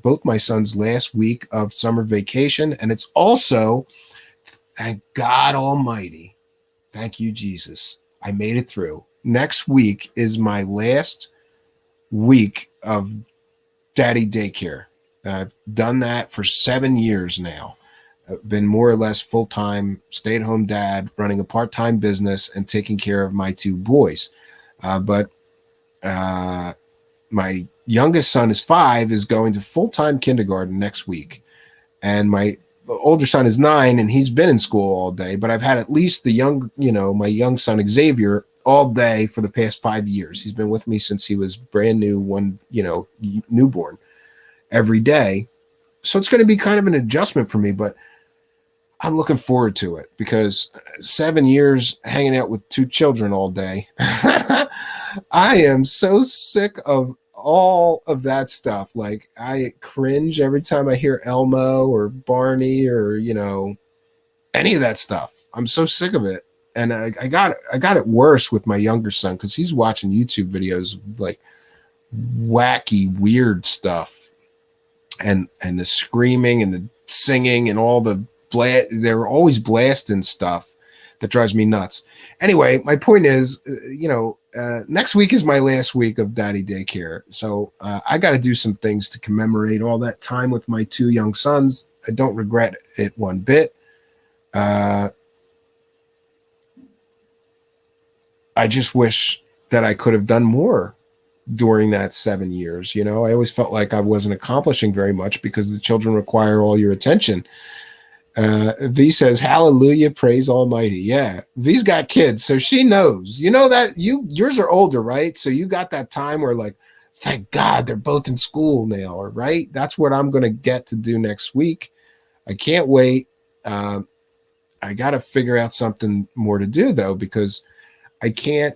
both my son's last week of summer vacation. And it's also, thank God Almighty, thank you, Jesus, I made it through. Next week is my last week of daddy daycare. I've done that for 7 years now. been more or less full-time stay-at-home dad, running a part-time business and taking care of my 2 boys. But my youngest son is 5, is going to full-time kindergarten next week. And my older son is 9, and he's been in school all day, but I've had at least my young son Xavier all day for the past 5 years. He's been with me since he was brand new, newborn, every day. So it's going to be kind of an adjustment for me, but I'm looking forward to it, because 7 years hanging out with 2 children all day, I am so sick of all of that stuff. Like, I cringe every time I hear Elmo or Barney or, any of that stuff. I'm so sick of it. And I got it worse with my younger son, because he's watching YouTube videos, like wacky, weird stuff. And the screaming and the singing and all the they're always blasting stuff that drives me nuts. Anyway, my point is, next week is my last week of daddy daycare. So I got to do some things to commemorate all that time with my 2 young sons. I don't regret it one bit. I just wish that I could have done more during that 7 years. I always felt like I wasn't accomplishing very much, because the children require all your attention. V says, hallelujah, praise almighty. Yeah, V's got kids, so she knows. That yours are older, right? So you got that time where, like, thank God they're both in school now, right? That's what I'm going to get to do next week. I can't wait. I got to figure out something more to do, though, because I can't,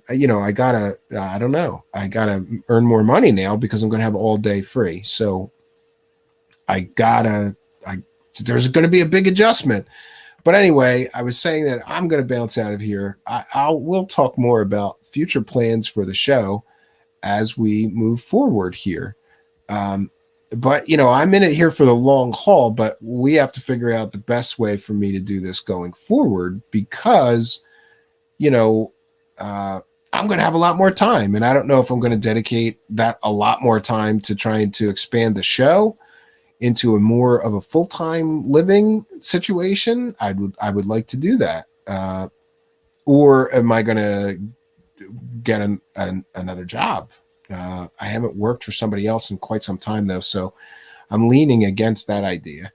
I don't know. I got to earn more money now, because I'm going to have all day free. So there's going to be a big adjustment. But anyway, I was saying that I'm going to bounce out of here. We'll talk more about future plans for the show as we move forward here. But, I'm in it here for the long haul, but we have to figure out the best way for me to do this going forward, because, I'm going to have a lot more time, and I don't know if I'm going to dedicate that a lot more time to trying to expand the show into a more of a full-time living situation. I would like to do that. Or am I going to get another job? I haven't worked for somebody else in quite some time, though, so I'm leaning against that idea.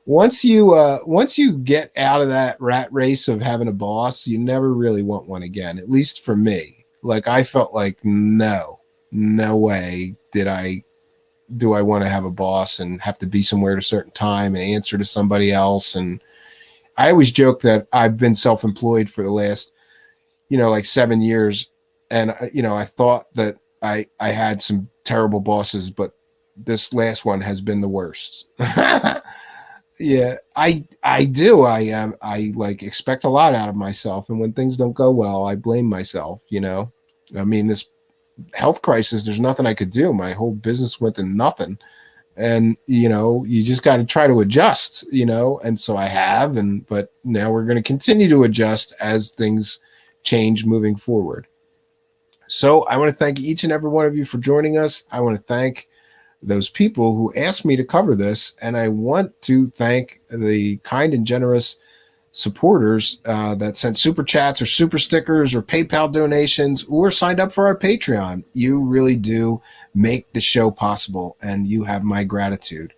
Once you get out of that rat race of having a boss, you never really want one again, at least for me. Like, I felt like, no way do I want to have a boss and have to be somewhere at a certain time and answer to somebody else. And I always joke that I've been self-employed for the last, 7 years. And, I thought that I had some terrible bosses, but this last one has been the worst. Yeah, I do. I expect a lot out of myself. And when things don't go well, I blame myself, I mean, this health crisis, there's nothing I could do. My whole business went to nothing. And, you just got to try to adjust, and so I have. But now we're going to continue to adjust as things change moving forward. So I want to thank each and every one of you for joining us. I want to thank those people who asked me to cover this. And I want to thank the kind and generous supporters that sent super chats or super stickers or PayPal donations or signed up for our Patreon. You really do make the show possible, and you have my gratitude.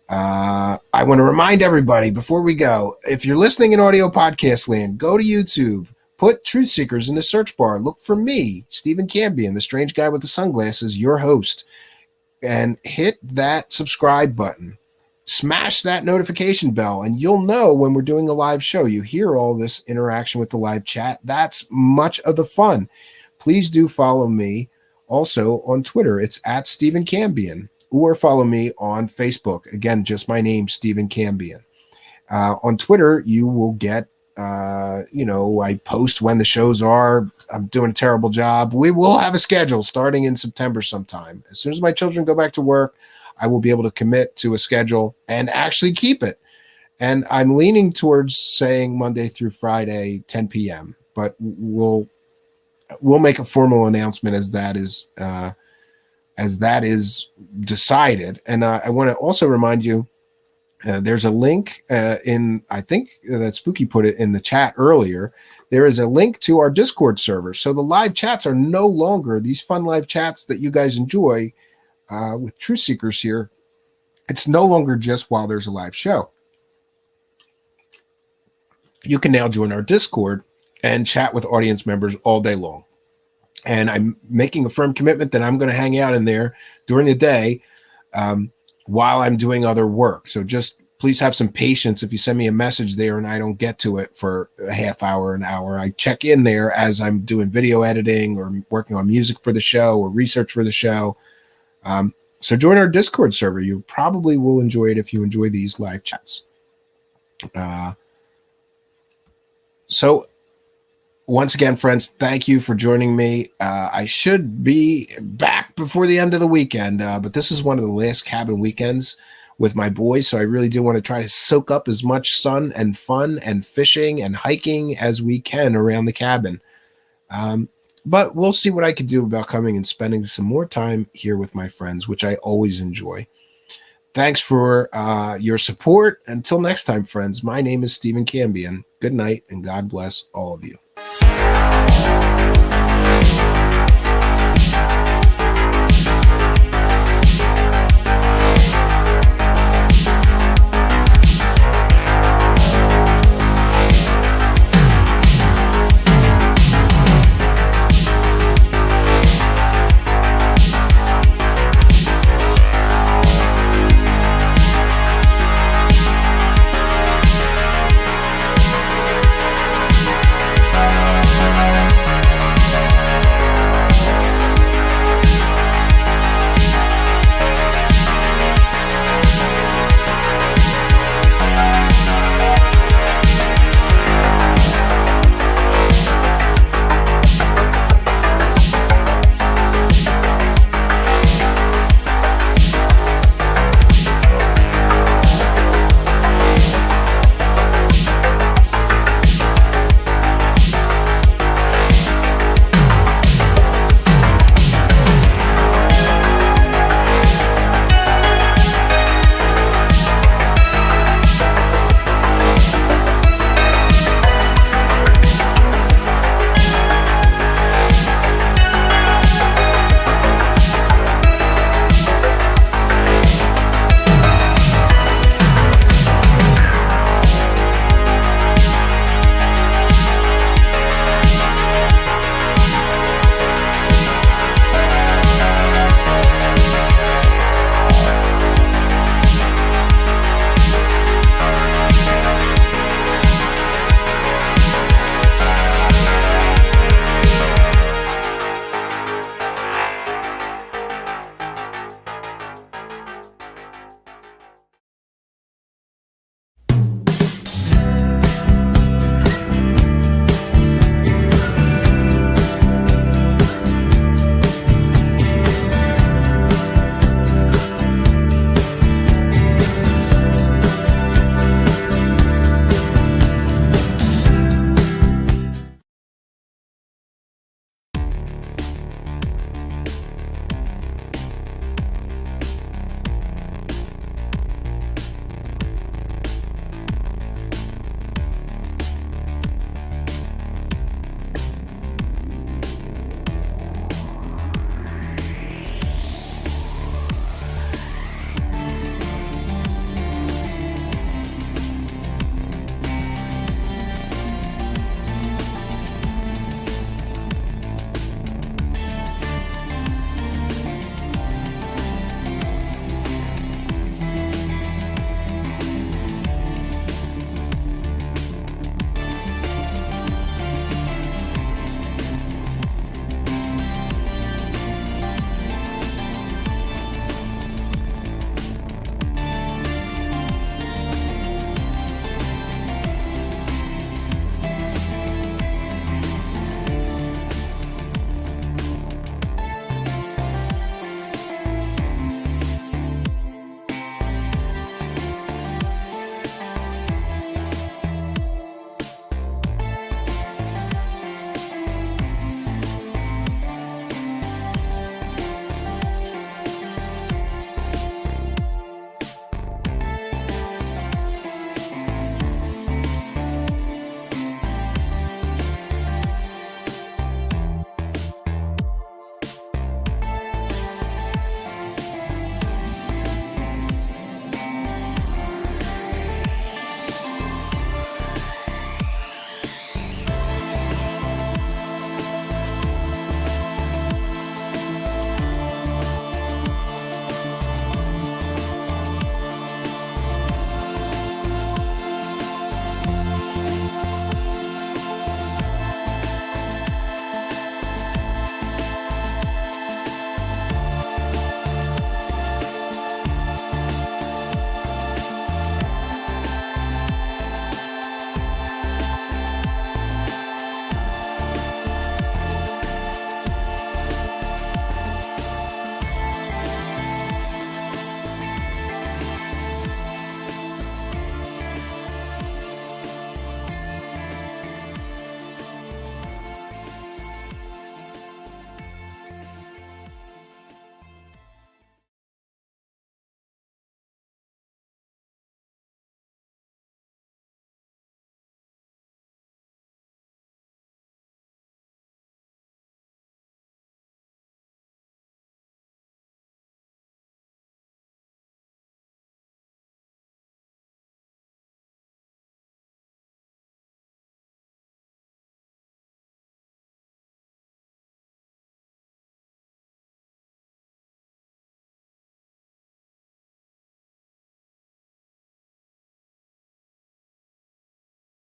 I want to remind everybody before we go, if you're listening in audio podcast land, go to YouTube, put Truthseekers in the search bar, look for me, Stephen Cambion, the strange guy with the sunglasses, your host, and hit that subscribe button. Smash that notification bell, and you'll know when we're doing a live show. You hear all this interaction with the live chat. That's much of the fun. Please do follow me also on Twitter. It's at Stephen Cambion, or follow me on Facebook. Again, just my name, Stephen Cambion. On Twitter, you will get, I post when the shows are. I'm doing a terrible job. We will have a schedule starting in September sometime. As soon as my children go back to work, I will be able to commit to a schedule and actually keep it. And I'm leaning towards saying Monday through Friday, 10 p.m. But we'll make a formal announcement as that is decided. And I want to also remind you There's a link I think that Spooky put it in the chat earlier. There is a link to our Discord server. So the live chats are no longer these fun live chats that you guys enjoy with Truthseekers here. It's no longer just while there's a live show. You can now join our Discord and chat with audience members all day long. And I'm making a firm commitment that I'm going to hang out in there during the day while I'm doing other work. So just please have some patience if you send me a message there and I don't get to it for a half hour, an hour. I check in there as I'm doing video editing or working on music for the show or research for the show. So join our Discord server. You probably will enjoy it if you enjoy these live chats. So once again, friends, thank you for joining me. I should be back before the end of the weekend, but this is one of the last cabin weekends with my boys, so I really do want to try to soak up as much sun and fun and fishing and hiking as we can around the cabin. But we'll see what I can do about coming and spending some more time here with my friends, which I always enjoy. Thanks for your support. Until next time, friends, my name is Stephen Cambion. Good night, and God bless all of you.